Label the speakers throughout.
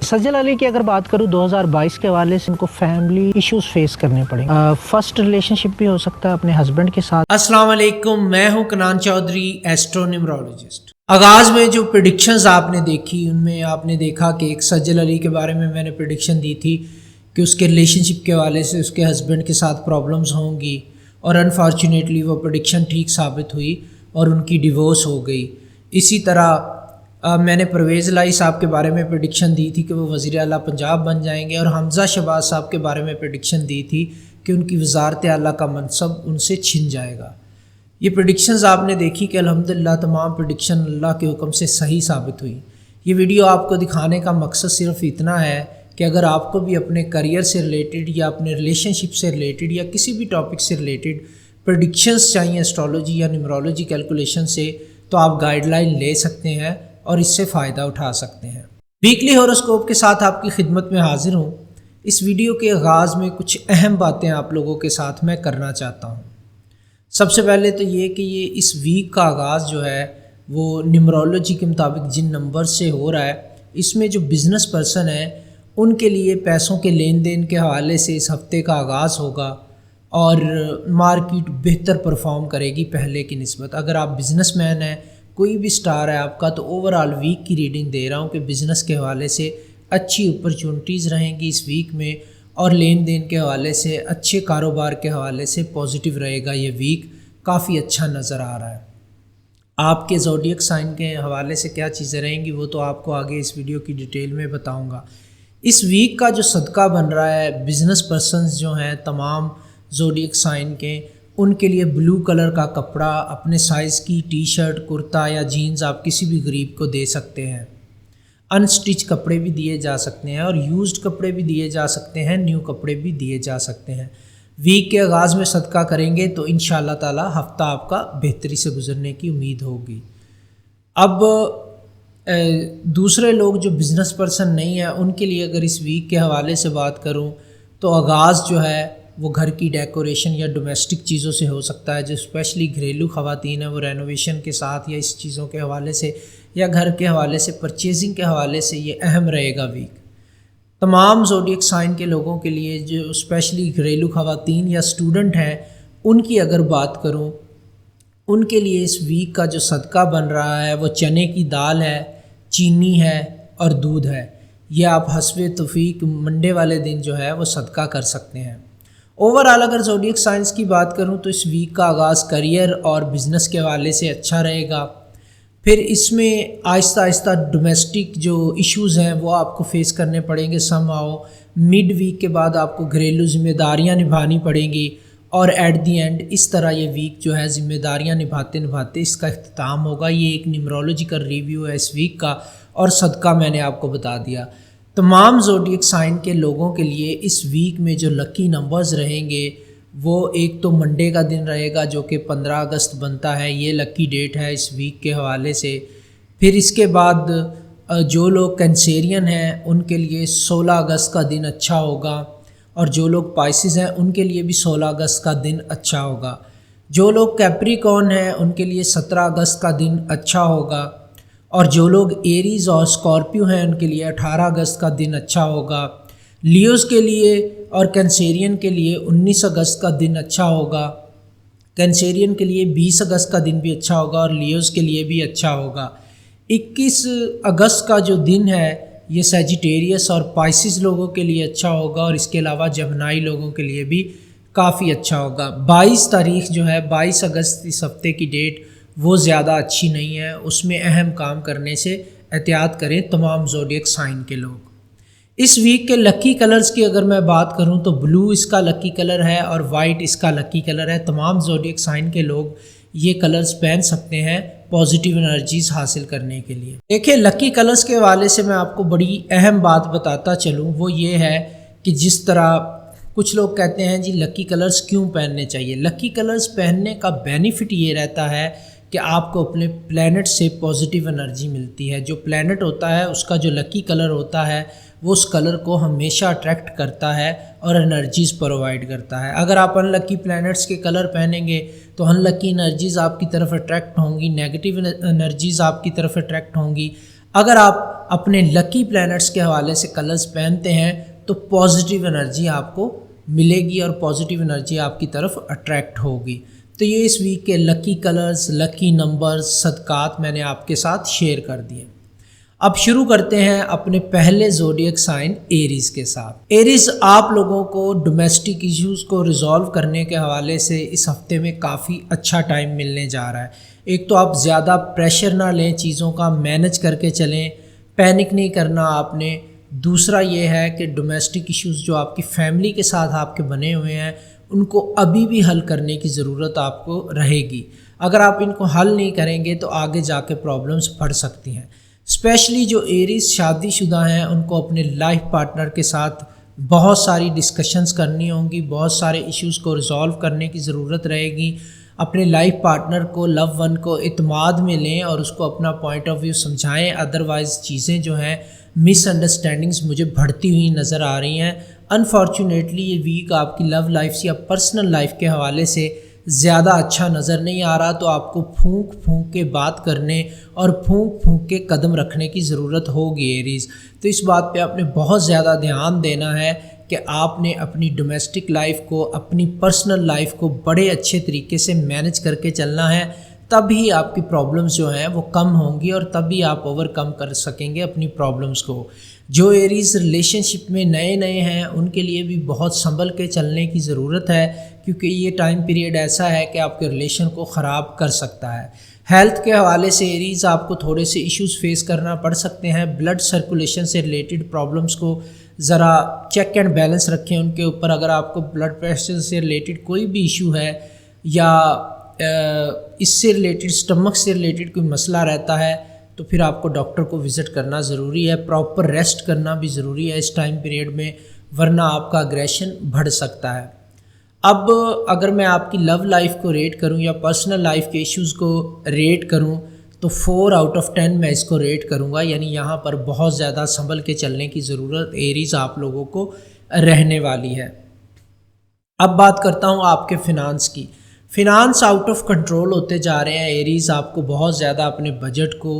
Speaker 1: سجل علی کی اگر بات کروں 2022 کے حوالے سے ان کو فیملی ایشوز فیس کرنے پڑیں گے. فرسٹ ریلیشن شپ بھی ہو سکتا ہے اپنے ہسبینڈ کے ساتھ.
Speaker 2: السلام علیکم، میں ہوں کنان چودھری، ایسٹرو نیمرولوجسٹ. آغاز میں جو پریڈکشنز آپ نے دیکھی ان میں آپ نے دیکھا کہ ایک سجل علی کے بارے میں نے پریڈکشن دی تھی کہ اس کے ریلیشن شپ کے حوالے سے اس کے ہسبینڈ کے ساتھ پرابلمز ہوں گی، اور انفارچونیٹلی وہ پریڈکشن ٹھیک ثابت ہوئی اور ان کی ڈیورس ہو گئی. اسی طرح میں نے پرویز الہی صاحب کے بارے میں پریڈکشن دی تھی کہ وہ وزیر اعلیٰ پنجاب بن جائیں گے، اور حمزہ شہباز صاحب کے بارے میں پریڈکشن دی تھی کہ ان کی وزارت اعلیٰ کا منصب ان سے چھن جائے گا. یہ پریڈکشنز آپ نے دیکھی کہ الحمدللہ تمام پریڈکشن اللہ کے حکم سے صحیح ثابت ہوئی. یہ ویڈیو آپ کو دکھانے کا مقصد صرف اتنا ہے کہ اگر آپ کو بھی اپنے کریئر سے ریلیٹڈ یا اپنے ریلیشن شپ سے ریلیٹڈ یا کسی بھی ٹاپک سے ریلیٹڈ پریڈکشنز چاہیے اسٹرالوجی یا نیمرولوجی کیلکولیشن سے، تو آپ گائیڈ لائن لے سکتے ہیں اور اس سے فائدہ اٹھا سکتے ہیں. ویکلی ہوراسکوپ کے ساتھ آپ کی خدمت میں حاضر ہوں. اس ویڈیو کے آغاز میں کچھ اہم باتیں آپ لوگوں کے ساتھ میں کرنا چاہتا ہوں. سب سے پہلے تو یہ کہ یہ اس ویک کا آغاز جو ہے وہ نیمرولوجی کے مطابق جن نمبر سے ہو رہا ہے، اس میں جو بزنس پرسن ہیں ان کے لیے پیسوں کے لین دین کے حوالے سے اس ہفتے کا آغاز ہوگا اور مارکیٹ بہتر پرفارم کرے گی پہلے کی نسبت. اگر آپ بزنس مین ہیں، کوئی بھی سٹار ہے آپ کا، تو اوورآل ویک کی ریڈنگ دے رہا ہوں کہ بزنس کے حوالے سے اچھی اپرچونٹیز رہیں گی اس ویک میں، اور لین دین کے حوالے سے اچھے کاروبار کے حوالے سے پازیٹیو رہے گا. یہ ویک کافی اچھا نظر آ رہا ہے. آپ کے زوڈیک سائن کے حوالے سے کیا چیزیں رہیں گی وہ تو آپ کو آگے اس ویڈیو کی ڈیٹیل میں بتاؤں گا. اس ویک کا جو صدقہ بن رہا ہے بزنس پرسنز جو ہیں تمام زوڈیک سائن کے، ان کے لیے بلو کلر کا کپڑا، اپنے سائز کی ٹی شرٹ، کرتا یا جینز آپ کسی بھی غریب کو دے سکتے ہیں. ان سٹچ کپڑے بھی دیے جا سکتے ہیں اور یوزڈ کپڑے بھی دیے جا سکتے ہیں، نیو کپڑے بھی دیے جا سکتے ہیں. ویک کے آغاز میں صدقہ کریں گے تو انشاءاللہ تعالی ہفتہ آپ کا بہتری سے گزرنے کی امید ہوگی. اب دوسرے لوگ جو بزنس پرسن نہیں ہیں ان کے لیے اگر اس ویک کے حوالے سے بات کروں تو آغاز جو ہے وہ گھر کی ڈیکوریشن یا ڈومیسٹک چیزوں سے ہو سکتا ہے. جو اسپیشلی گھریلو خواتین ہیں وہ رینوویشن کے ساتھ یا اس چیزوں کے حوالے سے یا گھر کے حوالے سے پرچیزنگ کے حوالے سے یہ اہم رہے گا ویک. تمام زوڈیک سائن کے لوگوں کے لیے جو اسپیشلی گھریلو خواتین یا اسٹوڈنٹ ہیں ان کی اگر بات کروں، ان کے لیے اس ویک کا جو صدقہ بن رہا ہے وہ چنے کی دال ہے، چینی ہے اور دودھ ہے. یہ آپ حسب توفیق منڈے والے دن جو ہے وہ صدقہ کر سکتے ہیں. اوورآل اگر زوڈیک سائنس کی بات کروں تو اس ویک کا آغاز کریئر اور بزنس کے حوالے سے اچھا رہے گا. پھر اس میں آہستہ آہستہ ڈومیسٹک جو ایشوز ہیں وہ آپ کو فیس کرنے پڑیں گے. سم ہاؤ مڈ ویک کے بعد آپ کو گھریلو ذمہ داریاں نبھانی پڑیں گی، اور ایٹ دی اینڈ اس طرح یہ ویک جو ہے ذمہ داریاں نبھاتے نبھاتے اس کا اختتام ہوگا. یہ ایک نیمرولوجیکل ریویو ہے اس ویک کا، اور صدقہ میں نے آپ کو بتا دیا. تمام زوڈیک سائن کے لوگوں کے لیے اس ویک میں جو لکی نمبرز رہیں گے وہ ایک تو منڈے کا دن رہے گا جو کہ 15 اگست بنتا ہے، یہ لکی ڈیٹ ہے اس ویک کے حوالے سے. پھر اس کے بعد جو لوگ کینسیرین ہیں ان کے لیے 16 اگست کا دن اچھا ہوگا، اور جو لوگ پائسز ہیں ان کے لیے بھی 16 اگست کا دن اچھا ہوگا. جو لوگ کیپریکون ہیں ان کے لیے 17 اگست کا دن اچھا ہوگا، اور جو لوگ ایریز اور اسکارپیو ہیں ان کے لیے 18 اگست کا دن اچھا ہوگا. لیوز کے لیے اور کینسیرین کے لیے 19 اگست کا دن اچھا ہوگا. کینسیرین کے لیے 20 اگست کا دن بھی اچھا ہوگا اور لیوز کے لیے بھی اچھا ہوگا. 21 اگست کا جو دن ہے یہ سیجیٹیریس اور پائسز لوگوں کے لیے اچھا ہوگا، اور اس کے علاوہ جمنائی لوگوں کے لیے بھی کافی اچھا ہوگا. 22 تاریخ جو ہے 22 اگست اس ہفتے کی ڈیٹ وہ زیادہ اچھی نہیں ہے، اس میں اہم کام کرنے سے احتیاط کریں تمام زوڈیک سائن کے لوگ. اس ویک کے لکی کلرز کی اگر میں بات کروں تو بلو اس کا لکی کلر ہے اور وائٹ اس کا لکی کلر ہے. تمام زوڈیک سائن کے لوگ یہ کلرز پہن سکتے ہیں پازیٹیو انرجیز حاصل کرنے کے لیے. دیکھیں لکی کلرز کے حوالے سے میں آپ کو بڑی اہم بات بتاتا چلوں، وہ یہ ہے کہ جس طرح کچھ لوگ کہتے ہیں جی لکی کلرز کیوں پہننے چاہیے. لکی کلرز پہننے کا بینیفٹ یہ رہتا ہے کہ آپ کو اپنے پلینٹ سے پازیٹیو انرجی ملتی ہے. جو پلینٹ ہوتا ہے اس کا جو لکی کلر ہوتا ہے وہ اس کلر کو ہمیشہ اٹریکٹ کرتا ہے اور انرجیز پرووائڈ کرتا ہے. اگر آپ ان لکی پلینٹس کے کلر پہنیں گے تو ان لکی انرجیز آپ کی طرف اٹریکٹ ہوں گی، نیگیٹیو انرجیز آپ کی طرف اٹریکٹ ہوں گی. اگر آپ اپنے لکی پلینٹس کے حوالے سے کلرز پہنتے ہیں تو پازیٹیو انرجی آپ کو ملے گی اور پازیٹیو انرجی آپ کی طرف اٹریکٹ ہوگی۔ تو یہ اس ویک کے لکی کلرز، لکی نمبرز، صدقات میں نے آپ کے ساتھ شیئر کر دیے۔ اب شروع کرتے ہیں اپنے پہلے زوڈیک سائن ایریز کے ساتھ۔ ایریز، آپ لوگوں کو ڈومیسٹک ایشوز کو ریزالو کرنے کے حوالے سے اس ہفتے میں کافی اچھا ٹائم ملنے جا رہا ہے۔ ایک تو آپ زیادہ پریشر نہ لیں، چیزوں کا مینج کر کے چلیں، پینک نہیں کرنا آپ نے۔ دوسرا یہ ہے کہ ڈومیسٹک ایشوز جو آپ کی فیملی کے ساتھ آپ کے بنے ہوئے ہیں ان کو ابھی بھی حل کرنے کی ضرورت آپ کو رہے گی۔ اگر آپ ان کو حل نہیں کریں گے تو آگے جا کے پرابلمس بڑھ سکتی ہیں۔ اسپیشلی جو ایریز شادی شدہ ہیں ان کو اپنے لائف پارٹنر کے ساتھ بہت ساری ڈسکشنز کرنی ہوں گی، بہت سارے ایشوز کو ریزالو کرنے کی ضرورت رہے گی۔ اپنے لائف پارٹنر کو، لو ون کو اعتماد میں لیں اور اس کو اپنا پوائنٹ آف ویو سمجھائیں، ادروائز چیزیں جو ہیں مس انڈرسٹینڈنگز مجھے بڑھتی ہوئی نظر آ رہی ہیں۔ انفارچونیٹلی یہ ویک آپ کی لو لائف یا پرسنل لائف کے حوالے سے زیادہ اچھا نظر نہیں آ رہا، تو آپ کو پھونک پھونک کے بات کرنے اور پھونک پھونک کے قدم رکھنے کی ضرورت ہوگی ایریز۔ تو اس بات پہ آپ نے بہت زیادہ دھیان دینا ہے کہ آپ نے اپنی ڈومیسٹک لائف کو، اپنی پرسنل لائف کو بڑے اچھے طریقے سے مینج کر کے چلنا ہے، تب ہی آپ کی پرابلمس جو ہیں وہ کم ہوں گی اور تب ہی آپ اوور کم کر سکیں گے اپنی پرابلمس کو۔ جو ایریز ریلیشن شپ میں نئے ہیں ان کے لیے بھی بہت سنبھل کے چلنے کی ضرورت ہے، کیونکہ یہ ٹائم پیریڈ ایسا ہے کہ آپ کے ریلیشن کو خراب کر سکتا ہے۔ ہیلتھ کے حوالے سے ایریز آپ کو تھوڑے سے ایشوز فیس کرنا پڑ سکتے ہیں۔ بلڈ سرکولیشن سے ریلیٹڈ پرابلمس کو ذرا چیک اینڈ بیلنس رکھیں ان کے اوپر۔ اگر آپ کو بلڈ پریشر سے ریلیٹڈ کوئی بھی ایشو ہے یا اس سے ریلیٹڈ اسٹمک سے ریلیٹڈ کوئی مسئلہ رہتا ہے تو پھر آپ کو ڈاکٹر کو وزٹ کرنا ضروری ہے۔ پراپر ریسٹ کرنا بھی ضروری ہے اس ٹائم پیریڈ میں، ورنہ آپ کا اگریشن بڑھ سکتا ہے۔ اب اگر میں آپ کی لو لائف کو ریٹ کروں یا پرسنل لائف کے ایشوز کو ریٹ کروں تو 4 آؤٹ آف 10 میں اس کو ریٹ کروں گا، یعنی یہاں پر بہت زیادہ سنبھل کے چلنے کی ضرورت ایریز آپ لوگوں کو رہنے والی ہے۔ اب بات کرتا ہوں آپ کے فنانس کی۔ فنانس آؤٹ آف کنٹرول ہوتے جا رہے ہیں ایریز، آپ کو بہت زیادہ اپنے بجٹ کو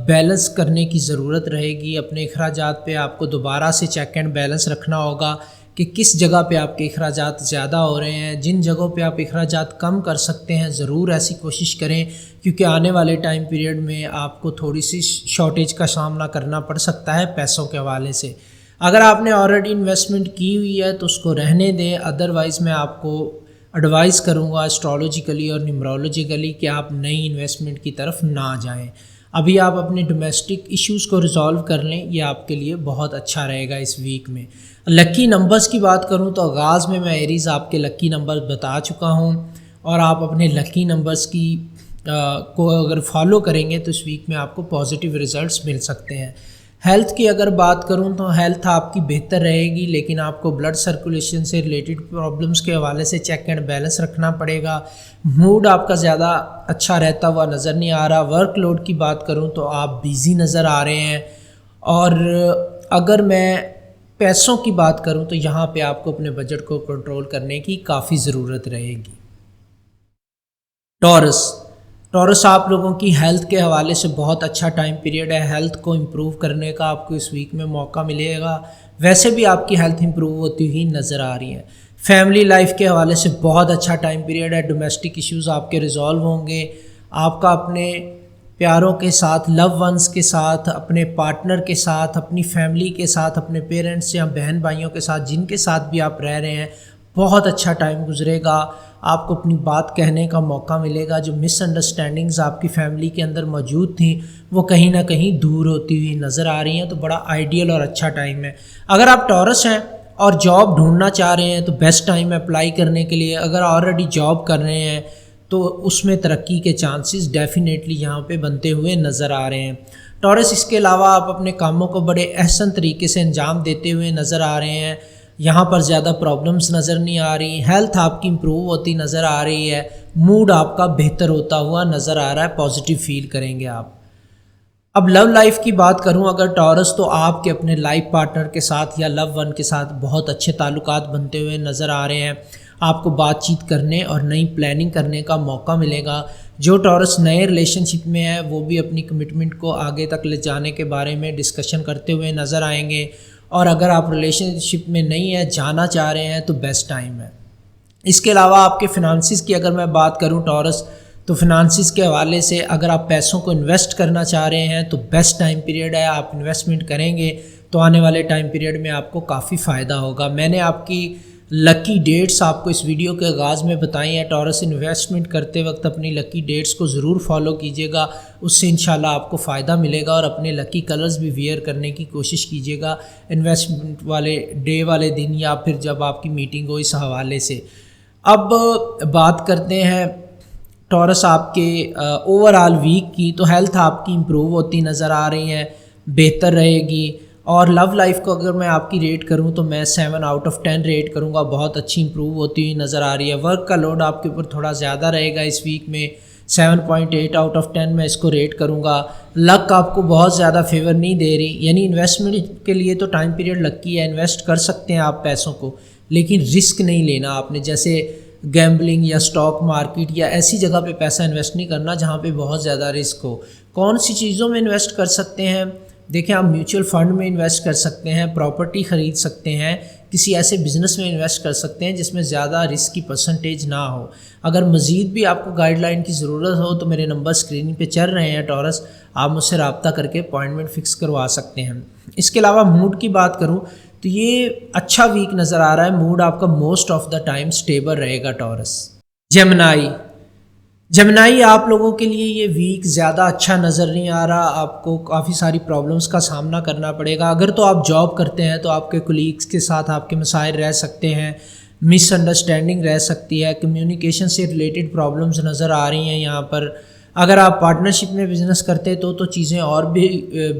Speaker 2: بیلنس کرنے کی ضرورت رہے گی۔ اپنے اخراجات پہ آپ کو دوبارہ سے چیک اینڈ بیلنس رکھنا ہوگا کہ کس جگہ پہ آپ کے اخراجات زیادہ ہو رہے ہیں۔ جن جگہوں پہ آپ اخراجات کم کر سکتے ہیں ضرور ایسی کوشش کریں، کیونکہ آنے والے ٹائم پیریڈ میں آپ کو تھوڑی سی شارٹیج کا سامنا کرنا پڑ سکتا ہے پیسوں کے حوالے سے۔ اگر آپ نے آلریڈی انویسٹمنٹ کی ہوئی ہے تو اس کو رہنے دیں، ادروائز میں آپ کو ایڈوائز کروں گا اسٹرالوجیکلی اور نیمرولوجیکلی کہ آپ نئی انویسٹمنٹ کی طرف نہ جائیں۔ ابھی آپ اپنے ڈومیسٹک ایشوز کو ریزالو کر لیں، یہ آپ کے لیے بہت اچھا رہے گا اس ویک میں۔ لکی نمبرز کی بات کروں تو آغاز میں ایریز آپ کے لکی نمبر بتا چکا ہوں، اور آپ اپنے لکی نمبرز کی کو اگر فالو کریں گے تو اس ویک میں آپ کو پازیٹیو ریزلٹس مل سکتے ہیں۔ ہیلتھ کی اگر بات کروں تو ہیلتھ آپ کی بہتر رہے گی، لیکن آپ کو بلڈ سرکولیشن سے ریلیٹڈ پرابلمس کے حوالے سے چیک اینڈ بیلنس رکھنا پڑے گا۔ موڈ آپ کا زیادہ اچھا رہتا ہوا نظر نہیں آ رہا۔ ورک لوڈ کی بات کروں تو آپ بیزی نظر آ رہے ہیں، اور اگر میں پیسوں کی بات کروں تو یہاں پہ آپ کو اپنے بجٹ کو کنٹرول کرنے کی کافی ضرورت رہے گی۔ ٹورس آپ لوگوں کی ہیلتھ کے حوالے سے بہت اچھا ٹائم پیریڈ ہے۔ ہیلتھ کو امپروو کرنے کا آپ کو اس ویک میں موقع ملے گا۔ ویسے بھی آپ کی ہیلتھ امپروو ہوتی ہوئی نظر آ رہی ہے۔ فیملی لائف کے حوالے سے بہت اچھا ٹائم پیریڈ ہے۔ ڈومیسٹک ایشوز آپ کے ریزالو ہوں گے۔ آپ کا اپنے پیاروں کے ساتھ، لو ونس کے ساتھ، اپنے پارٹنر کے ساتھ، اپنی فیملی کے ساتھ، اپنے پیرنٹس یا بہن بھائیوں کے ساتھ، جن کے ساتھ بھی آپ رہ رہے ہیں، بہت اچھا ٹائم گزرے گا۔ آپ کو اپنی بات کہنے کا موقع ملے گا۔ جو مس انڈرسٹینڈنگز آپ کی فیملی کے اندر موجود تھیں وہ کہیں نہ کہیں دور ہوتی ہوئی نظر آ رہی ہیں، تو بڑا آئیڈیل اور اچھا ٹائم ہے۔ اگر آپ ٹورس ہیں اور جاب ڈھونڈنا چاہ رہے ہیں تو بیسٹ ٹائم ہے اپلائی کرنے کے لیے۔ اگر آلریڈی جاب کر رہے ہیں تو اس میں ترقی کے چانسز ڈیفینیٹلی یہاں پہ بنتے ہوئے نظر آ رہے ہیں۔ ٹورس اس کے علاوہ آپ اپنے کاموں کو بڑے احسن طریقے سے انجام دیتے ہوئے نظر آ رہے ہیں۔ یہاں پر زیادہ پرابلمز نظر نہیں آ رہی۔ ہیلتھ آپ کی امپروو ہوتی نظر آ رہی ہے۔ موڈ آپ کا بہتر ہوتا ہوا نظر آ رہا ہے، پازیٹیو فیل کریں گے آپ۔ اب لو لائف کی بات کروں اگر ٹورس، تو آپ کے اپنے لائف پارٹنر کے ساتھ یا لو ون کے ساتھ بہت اچھے تعلقات بنتے ہوئے نظر آ رہے ہیں۔ آپ کو بات چیت کرنے اور نئی پلاننگ کرنے کا موقع ملے گا۔ جو ٹورس نئے ریلیشن شپ میں ہے وہ بھی اپنی کمٹمنٹ کو آگے تک لے جانے کے بارے میں ڈسکشن کرتے ہوئے نظر آئیں گے، اور اگر آپ ریلیشن شپ میں نہیں ہیں، جانا چاہ رہے ہیں، تو بیسٹ ٹائم ہے۔ اس کے علاوہ آپ کے فنانسز کی اگر میں بات کروں ٹورس، تو فنانسز کے حوالے سے اگر آپ پیسوں کو انویسٹ کرنا چاہ رہے ہیں تو بیسٹ ٹائم پیریڈ ہے۔ آپ انویسٹمنٹ کریں گے تو آنے والے ٹائم پیریڈ میں آپ کو کافی فائدہ ہوگا۔ میں نے آپ کی لکی ڈیٹس آپ کو اس ویڈیو کے آغاز میں بتائی ہیں۔ ٹورس انویسٹمنٹ کرتے وقت اپنی لکی ڈیٹس کو ضرور فالو کیجیے گا، اس سے انشاءاللہ آپ کو فائدہ ملے گا، اور اپنے لکی کلرز بھی ویئر کرنے کی کوشش کیجیے گا انویسٹمنٹ والے ڈے والے دن، یا پھر جب آپ کی میٹنگ ہو اس حوالے سے۔ اب بات کرتے ہیں ٹورس آپ کے اوور آل ویک کی، تو ہیلتھ آپ کی امپروو ہوتی نظر آ رہی ہے، بہتر رہے گی، اور لو لائف کو اگر میں آپ کی ریٹ کروں تو میں 7 آؤٹ آف 10 ریٹ کروں گا، بہت اچھی امپروو ہوتی ہوئی نظر آ رہی ہے۔ ورک کا لوڈ آپ کے اوپر تھوڑا زیادہ رہے گا اس ویک میں، 7.8 آؤٹ آف 10 میں اس کو ریٹ کروں گا۔ لک آپ کو بہت زیادہ فیور نہیں دے رہی، یعنی انویسٹمنٹ کے لیے تو ٹائم پیریڈ لکی ہے، انویسٹ کر سکتے ہیں آپ پیسوں کو، لیکن رسک نہیں لینا آپ نے، جیسے گیمبلنگ یا سٹاک مارکیٹ یا ایسی جگہ پہ پیسہ انویسٹ نہیں کرنا جہاں پہ بہت زیادہ رسک ہو۔ کون سی چیزوں میں انویسٹ کر سکتے ہیں؟ دیکھیں، آپ میوچل فنڈ میں انویسٹ کر سکتے ہیں، پراپرٹی خرید سکتے ہیں، کسی ایسے بزنس میں انویسٹ کر سکتے ہیں جس میں زیادہ رسک کی پرسنٹیج نہ ہو۔ اگر مزید بھی آپ کو گائیڈ لائن کی ضرورت ہو تو میرے نمبر اسکرین پہ چل رہے ہیں ٹورس، آپ مجھ سے رابطہ کر کے اپوائنٹمنٹ فکس کروا سکتے ہیں۔ اس کے علاوہ موڈ کی بات کروں تو یہ اچھا ویک نظر آ رہا ہے، موڈ آپ کا most of the time stable رہے گا ٹورس۔ جمنائی آپ لوگوں کے لیے یہ ویک زیادہ اچھا نظر نہیں آ رہا، آپ کو کافی ساری پرابلمس کا سامنا کرنا پڑے گا۔ اگر تو آپ جاب کرتے ہیں تو آپ کے کولیگز کے ساتھ آپ کے مسائل رہ سکتے ہیں، مس انڈرسٹینڈنگ رہ سکتی ہے، کمیونیکیشن سے ریلیٹڈ پرابلمز نظر آ رہی ہیں یہاں پر۔ اگر آپ پارٹنرشپ میں بزنس کرتے تو چیزیں اور بھی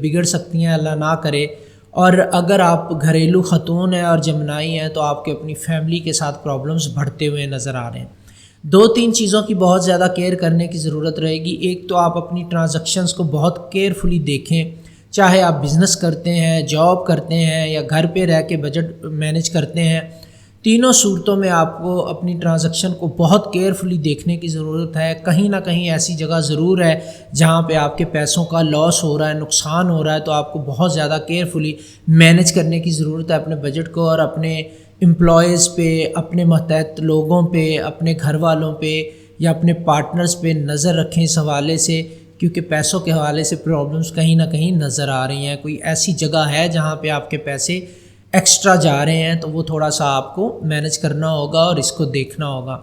Speaker 2: بگڑ سکتی ہیں، اللہ نہ کرے۔ اور اگر آپ گھریلو خاتون ہیں اور جمنائی ہیں تو آپ کے اپنی فیملی کے ساتھ پرابلمز بڑھتے ہوئے نظر آ رہے ہیں۔ 2-3 چیزوں کی بہت زیادہ کیئر کرنے کی ضرورت رہے گی۔ ایک تو آپ اپنی ٹرانزیکشنز کو بہت کیئرفلی دیکھیں، چاہے آپ بزنس کرتے ہیں، جاب کرتے ہیں، یا گھر پہ رہ کے بجٹ مینیج کرتے ہیں، تینوں صورتوں میں آپ کو اپنی ٹرانزیکشن کو بہت کیئرفلی دیکھنے کی ضرورت ہے۔ کہیں نہ کہیں ایسی جگہ ضرور ہے جہاں پہ آپ کے پیسوں کا لاس ہو رہا ہے، نقصان ہو رہا ہے، تو آپ کو بہت زیادہ کیئرفلی مینیج کرنے کی ضرورت ہے اپنے بجٹ کو، اور اپنے امپلائیز پہ، اپنے ماتحت لوگوں پہ، اپنے گھر والوں پہ یا اپنے پارٹنرز پہ نظر رکھیں اس حوالے سے، کیونکہ پیسوں کے حوالے سے پرابلمز کہیں نہ کہیں نظر آ رہی ہیں۔ کوئی ایسی جگہ ہے جہاں پہ آپ کے پیسے ایکسٹرا جا رہے ہیں تو وہ تھوڑا سا آپ کو مینیج کرنا ہوگا اور اس کو دیکھنا ہوگا۔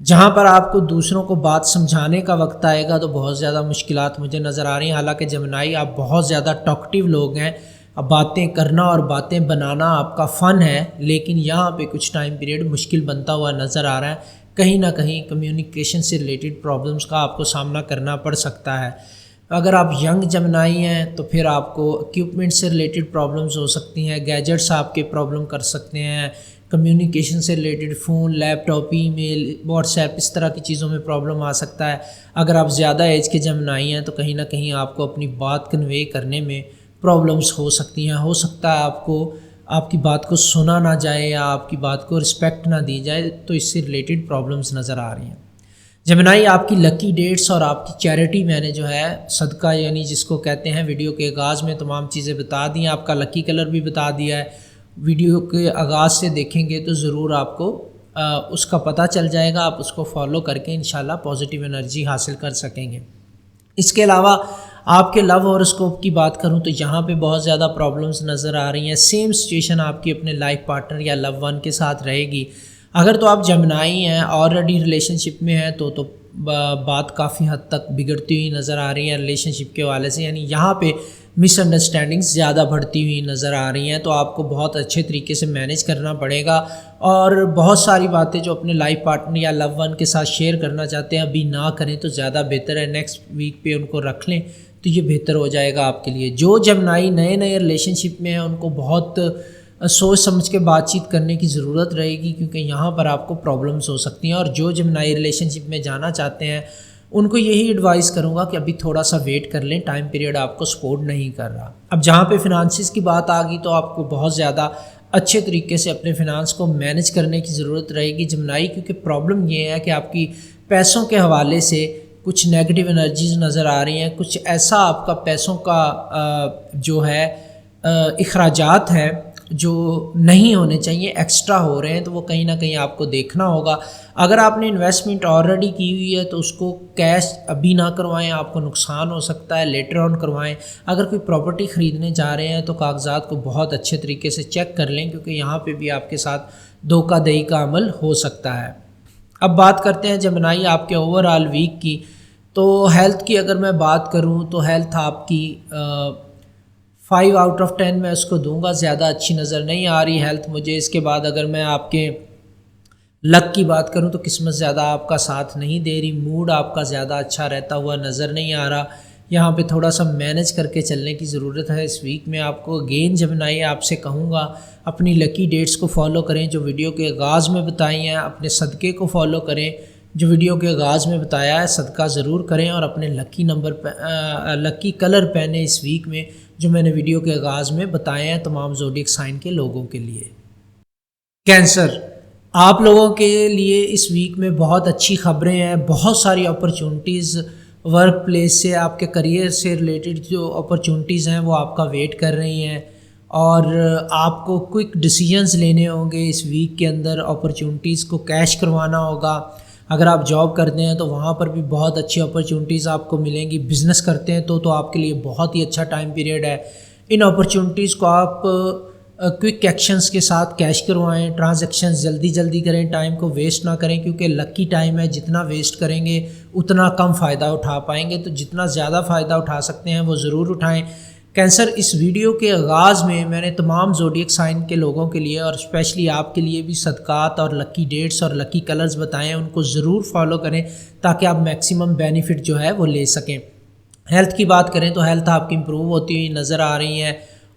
Speaker 2: جہاں پر آپ کو دوسروں کو بات سمجھانے کا وقت آئے گا تو بہت زیادہ مشکلات مجھے نظر آ رہی ہیں۔ حالانکہ جمنائی آپ بہت زیادہ ٹاکٹیو لوگ ہیں، اب باتیں کرنا اور باتیں بنانا آپ کا فن ہے، لیکن یہاں پہ کچھ ٹائم پیریڈ مشکل بنتا ہوا نظر آ رہا ہے۔ کہیں نہ کہیں کمیونیکیشن سے ریلیٹڈ پرابلمس کا آپ کو سامنا کرنا پڑ سکتا ہے۔ اگر آپ ینگ جمنائی ہیں تو پھر آپ کو اکوپمنٹ سے ریلیٹڈ پرابلمس ہو سکتی ہیں، گیجٹس آپ کے پرابلم کر سکتے ہیں، کمیونیکیشن سے ریلیٹڈ فون، لیپ ٹاپ، ای میل، واٹس ایپ، اس طرح کی چیزوں میں پرابلم آ سکتا ہے۔ اگر آپ زیادہ ایج کے جمنائی ہیں تو کہیں نہ کہیں آپ کو اپنی بات کنوے کرنے میں پرابلمس ہو سکتی ہیں۔ ہو سکتا ہے آپ کو آپ کی بات کو سنا نہ جائے یا آپ کی بات کو رسپیکٹ نہ دی جائے، تو اس سے ریلیٹڈ پرابلمس نظر آ رہی ہیں۔ جمنائی آپ کی لکی ڈیٹس اور آپ کی چیریٹی میں نے جو ہے صدقہ یعنی جس کو کہتے ہیں، ویڈیو کے آغاز میں تمام چیزیں بتا دی ہیں، آپ کا لکی کلر بھی بتا دیا ہے۔ ویڈیو کے آغاز سے دیکھیں گے تو ضرور آپ کو اس کا پتہ چل جائے گا، آپ اس کو فالو کر کے انشاءاللہ پازیٹیو انرجی حاصل کر سکیں گے۔ اس کے علاوہ آپ کے لو ہاروسکوپ کی بات کروں تو یہاں پہ بہت زیادہ پرابلمس نظر آ رہی ہیں۔ سیم سچویشن آپ کی اپنے لائف پارٹنر یا لو ون کے ساتھ رہے گی۔ اگر تو آپ جمنائی ہیں، آلریڈی ریلیشن شپ میں ہیں تو بات کافی حد تک بگڑتی ہوئی نظر آ رہی ہے ریلیشن شپ کے حوالے سے، یعنی یہاں پہ مس انڈرسٹینڈنگز زیادہ بڑھتی ہوئی نظر آ رہی ہیں، تو آپ کو بہت اچھے طریقے سے مینیج کرنا پڑے گا، اور بہت ساری باتیں جو اپنے لائف پارٹنر یا لو ون کے ساتھ شیئر کرنا چاہتے ہیں ابھی نہ کریں تو زیادہ بہتر ہے۔ نیکسٹ ویک پہ ان کو رکھ لیں تو یہ بہتر ہو جائے گا آپ کے لیے۔ جو جمنائی نئے ریلیشن شپ میں ہیں ان کو بہت سوچ سمجھ کے بات چیت کرنے کی ضرورت رہے گی، کیونکہ یہاں پر آپ کو پرابلمس ہو سکتی ہیں۔ اور جو جمنائی ریلیشن شپ میں جانا چاہتے ہیں ان کو یہی ایڈوائز کروں گا کہ ابھی تھوڑا سا ویٹ کر لیں، ٹائم پیریڈ آپ کو سپورٹ نہیں کر رہا۔ اب جہاں پہ فنانسز کی بات آ گئی تو آپ کو بہت زیادہ اچھے طریقے سے اپنے فنانس کو مینج کرنے کی ضرورت رہے گی جمنائی، کیونکہ پرابلم یہ ہے کہ آپ کی پیسوں کے حوالے سے کچھ نیگیٹو انرجیز نظر آ رہی ہیں، کچھ ایسا آپ کا پیسوں کا جو ہے اخراجات ہے جو نہیں ہونے چاہیے، ایکسٹرا ہو رہے ہیں، تو وہ کہیں نہ کہیں آپ کو دیکھنا ہوگا۔ اگر آپ نے انویسٹمنٹ آلریڈی کی ہوئی ہے تو اس کو کیش ابھی نہ کروائیں، آپ کو نقصان ہو سکتا ہے، لیٹر آن کروائیں۔ اگر کوئی پراپرٹی خریدنے جا رہے ہیں تو کاغذات کو بہت اچھے طریقے سے چیک کر لیں، کیونکہ یہاں پہ بھی آپ کے ساتھ دھوکہ دہی کا عمل ہو سکتا ہے۔ اب بات کرتے ہیں جمنائی آپ کے اوور آل ویک کی۔ تو ہیلتھ کی اگر میں بات کروں تو ہیلتھ آپ کی 5 آؤٹ آف 10 میں اس کو دوں گا، زیادہ اچھی نظر نہیں آ رہی ہیلتھ مجھے۔ اس کے بعد اگر میں آپ کے لک کی بات کروں تو قسمت زیادہ آپ کا ساتھ نہیں دے رہی، موڈ آپ کا زیادہ اچھا رہتا ہوا نظر نہیں آ رہا، یہاں پہ تھوڑا سا مینج کر کے چلنے کی ضرورت ہے اس ویک میں آپ کو۔ اگین جمنائی آپ سے کہوں گا اپنی لکی ڈیٹس کو فالو کریں جو ویڈیو کے آغاز میں بتائی ہیں، اپنے صدقے کو فالو کریں جو ویڈیو کے آغاز میں بتایا ہے، صدقہ ضرور کریں، اور اپنے لکی کلر پہنیں اس ویک میں جو میں نے ویڈیو کے آغاز میں بتائے ہیں تمام زوڈیک سائن کے لوگوں کے لیے۔ کینسر، آپ لوگوں کے لیے اس ویک میں بہت اچھی خبریں ہیں، بہت ساری اپرچونٹیز ورک پلیس سے، آپ کے کریئر سے ریلیٹڈ جو اپرچونٹیز ہیں وہ آپ کا ویٹ کر رہی ہیں، اور آپ کو کوئک ڈیسیجنز لینے ہوں گے اس ویک کے اندر، اپرچونٹیز کو کیش کروانا ہوگا۔ اگر آپ جاب کرتے ہیں تو وہاں پر بھی بہت اچھی اپرچونٹیز آپ کو ملیں گی، بزنس کرتے ہیں تو آپ کے لیے بہت ہی اچھا ٹائم پیریڈ ہے۔ ان اپرچونٹیز کو آپ کوئک ایکشنز کے ساتھ کیش کروائیں، ٹرانزیکشنز جلدی کریں، ٹائم کو ویسٹ نہ کریں، کیونکہ لکی ٹائم ہے، جتنا ویسٹ کریں گے اتنا کم فائدہ اٹھا پائیں گے، تو جتنا زیادہ فائدہ اٹھا سکتے ہیں وہ ضرور اٹھائیں۔ کینسر، اس ویڈیو کے آغاز میں نے تمام زوڈیک سائن کے لوگوں کے لیے اور اسپیشلی آپ کے لیے بھی صدقات اور لکی ڈیٹس اور لکی کلرز بتائے ہیں، ان کو ضرور فالو کریں تاکہ آپ میکسیمم بینیفٹ جو ہے وہ لے سکیں۔ ہیلتھ کی بات کریں تو ہیلتھ آپ کی امپروو ہوتی ہوئی نظر آ رہی ہے،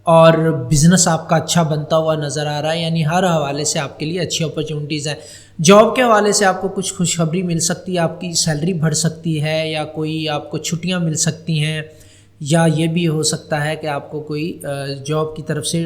Speaker 2: اور بزنس آپ کا اچھا بنتا ہوا نظر آ رہا ہے، یعنی ہر حوالے سے آپ کے لیے اچھی اپرچونٹیز ہیں۔ جاب کے حوالے سے آپ کو کچھ خوشخبری مل سکتی ہے، آپ کی سیلری بڑھ سکتی ہے، یا کوئی آپ کو چھٹیاں مل سکتی ہیں، یا یہ بھی ہو سکتا ہے کہ آپ کو کوئی جاب کی طرف سے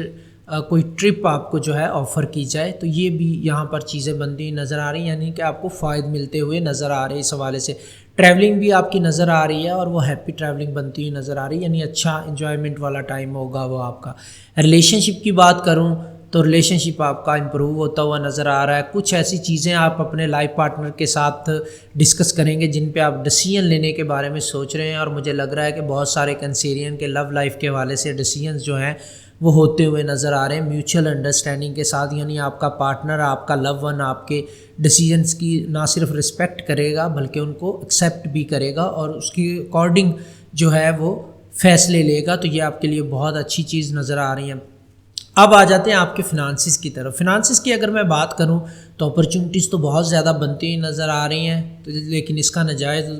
Speaker 2: کوئی ٹرپ آپ کو جو ہے آفر کی جائے، تو یہ بھی یہاں پر چیزیں بنتی ہوئی نظر آ رہی ہیں، یعنی کہ آپ کو فائدے ملتے ہوئے نظر آ رہے ہیں۔ اس حوالے سے ٹریولنگ بھی آپ کی نظر آ رہی ہے، اور وہ ہیپی ٹریولنگ بنتی ہوئی نظر آ رہی ہے، یعنی اچھا انجوائمنٹ والا ٹائم ہوگا وہ آپ کا۔ ریلیشن شپ کی بات کروں تو ریلیشن شپ آپ کا امپروو ہوتا ہوا نظر آ رہا ہے۔ کچھ ایسی چیزیں آپ اپنے لائف پارٹنر کے ساتھ ڈسکس کریں گے جن پہ آپ ڈیسیژن لینے کے بارے میں سوچ رہے ہیں، اور مجھے لگ رہا ہے کہ بہت سارے کنسیرین کے لو لائف کے حوالے سے ڈیسیژنز جو ہیں وہ ہوتے ہوئے نظر آ رہے ہیں میوچل انڈرسٹینڈنگ کے ساتھ، یعنی آپ کا پارٹنر، آپ کا لو ون آپ کے ڈیسیژنس کی نہ صرف رسپیکٹ کرے گا بلکہ ان کو ایکسیپٹ بھی کرے گا، اور اس کی اکارڈنگ جو ہے وہ فیصلے لے گا، تو یہ آپ کے لیے بہت اچھی چیز نظر آ رہی ہے۔ اب آ جاتے ہیں آپ کے فنانسز کی طرف۔ فنانسز کی اگر میں بات کروں تو اپرچونٹیز تو بہت زیادہ بنتی ہوئی نظر آ رہی ہیں، لیکن اس کا ناجائز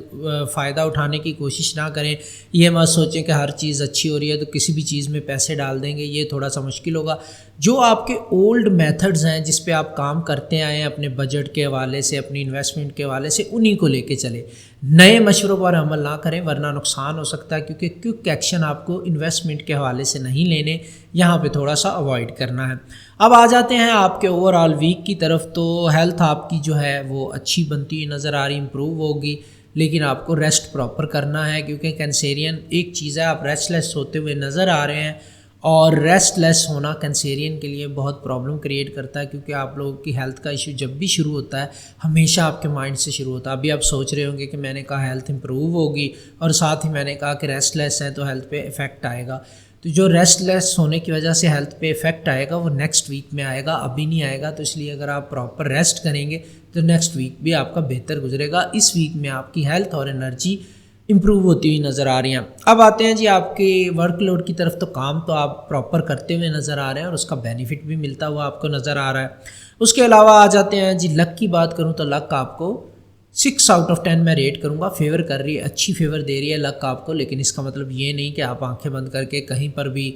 Speaker 2: فائدہ اٹھانے کی کوشش نہ کریں۔ یہ مت سوچیں کہ ہر چیز اچھی ہو رہی ہے تو کسی بھی چیز میں پیسے ڈال دیں گے، یہ تھوڑا سا مشکل ہوگا۔ جو آپ کے اولڈ میتھڈز ہیں جس پہ آپ کام کرتے آئے ہیں اپنے بجٹ کے حوالے سے، اپنی انویسٹمنٹ کے حوالے سے، انہی کو لے کے چلیں، نئے مشوروں پر عمل نہ کریں ورنہ نقصان ہو سکتا ہے، کیونکہ کوئک ایکشن آپ کو انویسٹمنٹ کے حوالے سے نہیں لینے، یہاں پہ تھوڑا سا اوائڈ کرنا ہے۔ اب آ جاتے ہیں آپ کے اوور آل ویک کی طرف۔ تو ہیلتھ آپ کی جو ہے وہ اچھی بنتی ہوئی نظر آ رہی، امپروو ہوگی، لیکن آپ کو ریسٹ پراپر کرنا ہے، کیونکہ کینسیرین ایک چیز ہے، آپ ریسٹ لیس ہوتے ہوئے نظر آ رہے ہیں، اور ریسٹ لیس ہونا کینسیرین کے لیے بہت پرابلم کریٹ کرتا ہے، کیونکہ آپ لوگوں کی ہیلتھ کا ایشو جب بھی شروع ہوتا ہے ہمیشہ آپ کے مائنڈ سے شروع ہوتا ہے۔ ابھی آپ سوچ رہے ہوں گے کہ میں نے کہا ہیلتھ امپروو ہوگی، اور ساتھ ہی میں نے کہا کہ ریسٹ لیس ہے تو ہیلتھ پہ افیکٹ آئے گا، تو جو ریسٹ لیس ہونے کی وجہ سے ہیلتھ پہ افیکٹ آئے گا وہ نیکسٹ ویک میں آئے گا، ابھی نہیں آئے گا۔ تو اس لیے اگر آپ پراپر ریسٹ کریں گے تو نیکسٹ ویک بھی آپ کا بہتر گزرے گا۔ اس ویک میں آپ کی ہیلتھ اور انرجی امپروو ہوتی ہوئی نظر آ رہی ہیں۔ اب آتے ہیں جی آپ کے ورک لوڈ کی طرف۔ تو کام تو آپ پراپر کرتے ہوئے نظر آ رہے ہیں اور اس کا بینیفٹ بھی ملتا ہوا آپ کو نظر آ رہا ہے۔ اس کے علاوہ آ جاتے ہیں جی لک کی بات کروں تو لک آپ کو 6 آؤٹ آف 10 میں ریٹ کروں گا، فیور کر رہی ہے، اچھی فیور دے رہی ہے لک آپ کو، لیکن اس کا مطلب یہ نہیں کہ آپ آنکھیں بند کر کے کہیں پر بھی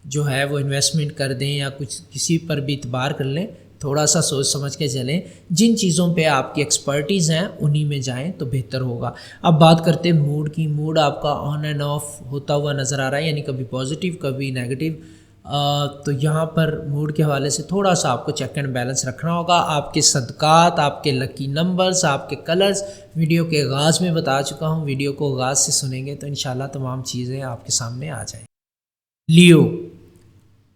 Speaker 2: جو ہے وہ انویسٹمنٹ کر دیں یا کچھ کسی پر بھی اعتبار کر لیں، تھوڑا سا سوچ سمجھ کے چلیں، جن چیزوں پہ آپ کی ایکسپرٹیز ہیں انہی میں جائیں تو بہتر ہوگا۔ اب بات کرتے ہیں موڈ کی۔ موڈ آپ کا آن اینڈ آف ہوتا ہوا نظر آ رہا ہے، یعنی کبھی پازیٹیو کبھی نیگیٹیو، تو یہاں پر موڈ کے حوالے سے تھوڑا سا آپ کو چیک اینڈ بیلنس رکھنا ہوگا. آپ کے صدقات، آپ کے لکی نمبرز، آپ کے کلرز ویڈیو کے آغاز میں بتا چکا ہوں. ویڈیو کو آغاز سے سنیں گے تو انشاءاللہ تمام چیزیں آپ کے سامنے آ جائیں.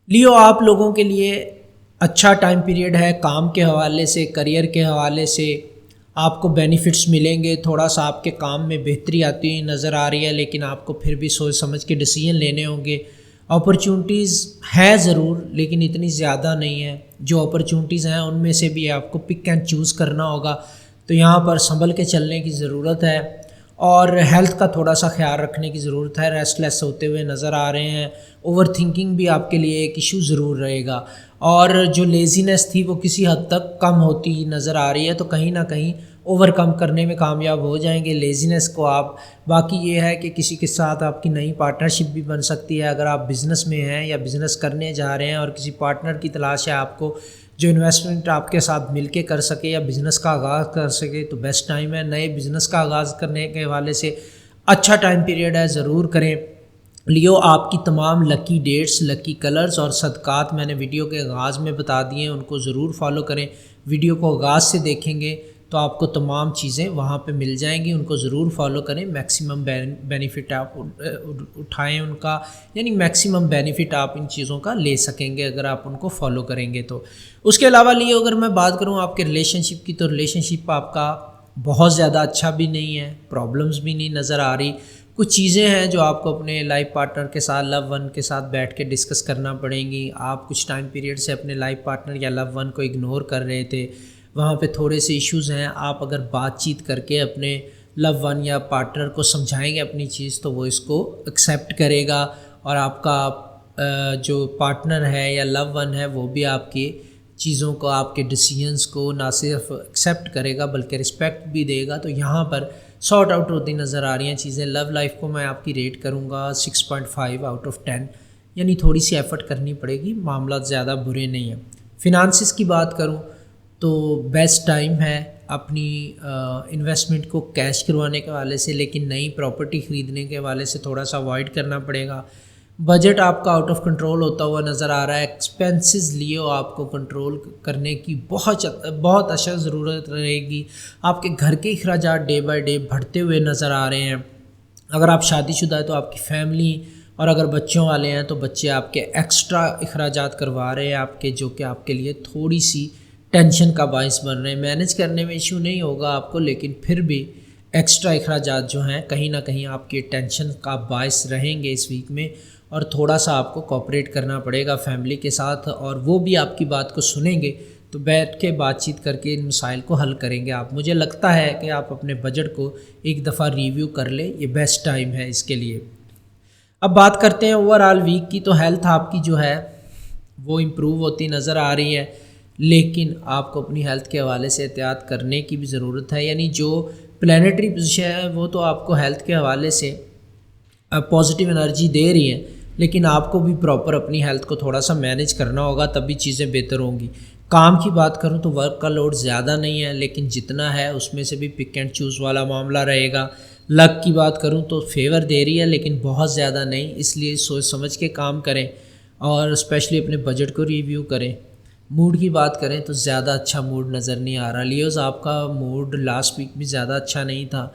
Speaker 2: لیو آپ لوگوں کے لیے اچھا ٹائم پیریڈ ہے. کام کے حوالے سے، کریئر کے حوالے سے آپ کو بینیفٹس ملیں گے. تھوڑا سا آپ کے کام میں بہتری آتی ہوئی نظر آ رہی ہے، لیکن آپ کو پھر بھی سوچ سمجھ کے ڈیسیژن لینے ہوں گے. اپرچونٹیز ہے ضرور، لیکن اتنی زیادہ نہیں ہے. جو اپرچونٹیز ہیں ان میں سے بھی آپ کو پک اینڈ چوز کرنا ہوگا. تو یہاں پر سنبھل کے چلنے کی ضرورت ہے، اور ہیلتھ کا تھوڑا سا خیال رکھنے کی ضرورت ہے. ریسٹ لیس ہوتے ہوئے نظر آ رہے ہیں. اوور تھنکنگ بھی آپ کے لیے ایک ایشو ضرور رہے گا، اور جو لیزینس تھی وہ کسی حد تک کم ہوتی نظر آ رہی ہے. تو کہیں نہ کہیں اوور کم کرنے میں کامیاب ہو جائیں گے لیزینس کو آپ. باقی یہ ہے کہ کسی کے ساتھ آپ کی نئی پارٹنرشپ بھی بن سکتی ہے. اگر آپ بزنس میں ہیں یا بزنس کرنے جا رہے ہیں اور کسی پارٹنر کی تلاش ہے آپ کو جو انویسٹمنٹ آپ کے ساتھ مل کے کر سکے یا بزنس کا آغاز کر سکے، تو بیسٹ ٹائم ہے. نئے بزنس کا آغاز کرنے کے حوالے سے اچھا ٹائم پیریڈ ہے، ضرور کریں. لیو آپ کی تمام لکی ڈیٹس، لکی کلرز اور صدقات میں نے ویڈیو کے آغاز میں بتا دیے ہیں، ان کو ضرور فالو کریں. ویڈیو کو آغاز سے دیکھیں گے تو آپ کو تمام چیزیں وہاں پہ مل جائیں گی. ان کو ضرور فالو کریں. میکسیمم بینیفٹ آپ اٹھائیں ان کا، یعنی میکسیمم بینیفٹ آپ ان چیزوں کا لے سکیں گے اگر آپ ان کو فالو کریں گے. تو اس کے علاوہ لیے اگر میں بات کروں آپ کے ریلیشن شپ کی، تو ریلیشن شپ آپ کا بہت زیادہ اچھا بھی نہیں ہے، پرابلمز بھی نہیں نظر آ رہی. کچھ چیزیں ہیں جو آپ کو اپنے لائف پارٹنر کے ساتھ، لو ون کے ساتھ بیٹھ کے ڈسکس کرنا پڑیں گی. آپ کچھ ٹائم پیریڈ سے اپنے لائف پارٹنر یا لو ون کو اگنور کر رہے تھے، وہاں پہ تھوڑے سے ایشوز ہیں. آپ اگر بات چیت کر کے اپنے لو ون یا پارٹنر کو سمجھائیں گے اپنی چیز، تو وہ اس کو ایکسیپٹ کرے گا، اور آپ کا جو پارٹنر ہے یا لو ون ہے وہ بھی آپ کی چیزوں کو، آپ کے ڈیسیژنس کو نہ صرف ایکسیپٹ کرے گا بلکہ رسپیکٹ بھی دے گا. تو یہاں پر سارٹ آؤٹ ہوتی نظر آ رہی ہیں چیزیں. لو لائف کو میں آپ کی ریٹ کروں گا 6.5 آؤٹ آف 10، یعنی تھوڑی سی ایفرٹ کرنی پڑے گی، معاملات زیادہ برے نہیں ہیں. فنانسز کی بات کروں تو بیسٹ ٹائم ہے اپنی انویسٹمنٹ کو کیش کروانے کے حوالے سے، لیکن نئی پراپرٹی خریدنے کے حوالے سے تھوڑا سا اوائڈ کرنا پڑے گا. بجٹ آپ کا آؤٹ آف کنٹرول ہوتا ہوا نظر آ رہا ہے. ایکسپینسز لیو آپ کو کنٹرول کرنے کی بہت اشد ضرورت رہے گی. آپ کے گھر کے اخراجات ڈے بائی ڈے بڑھتے ہوئے نظر آ رہے ہیں. اگر آپ شادی شدہ ہے تو آپ کی فیملی، اور اگر بچوں والے ہیں تو بچے آپ کے ایکسٹرا اخراجات کروا رہے ہیں آپ کے، جو کہ آپ کے لیے تھوڑی سی ٹینشن کا باعث بن رہے ہیں. مینیج کرنے میں ایشو نہیں ہوگا آپ کو، لیکن پھر بھی ایکسٹرا اخراجات جو ہیں کہیں نہ کہیں آپ کے ٹینشن کا باعث رہیں گے اس ویک میں، اور تھوڑا سا آپ کو کوآپریٹ کرنا پڑے گا فیملی کے ساتھ، اور وہ بھی آپ کی بات کو سنیں گے. تو بیٹھ کے بات چیت کر کے ان مسائل کو حل کریں گے آپ. مجھے لگتا ہے کہ آپ اپنے بجٹ کو ایک دفعہ ریویو کر لیں، یہ بیسٹ ٹائم ہے اس کے لیے. اب بات کرتے ہیں اوور آل ویک کی. تو ہیلتھ آپ کی جو ہے وہ امپروو ہوتی نظر آ رہی ہے، لیکن آپ کو اپنی ہیلتھ کے حوالے سے احتیاط کرنے کی بھی ضرورت ہے. یعنی جو پلانیٹری پوزیشن ہے وہ تو آپ کو ہیلتھ کے حوالے سے پازیٹیو انرجی دے رہی ہیں، لیکن آپ کو بھی پراپر اپنی ہیلتھ کو تھوڑا سا مینیج کرنا ہوگا، تب بھی چیزیں بہتر ہوں گی. کام کی بات کروں تو ورک کا لوڈ زیادہ نہیں ہے، لیکن جتنا ہے اس میں سے بھی پک اینڈ چوز والا معاملہ رہے گا. لک کی بات کروں تو فیور دے رہی ہے، لیکن بہت زیادہ نہیں، اس لیے سوچ سمجھ کے کام کریں، اور اسپیشلی اپنے بجٹ کو ریویو کریں. موڈ کی بات کریں تو زیادہ اچھا موڈ نظر نہیں آ رہا. لیوز آپ کا موڈ لاسٹ ویک بھی زیادہ اچھا نہیں تھا،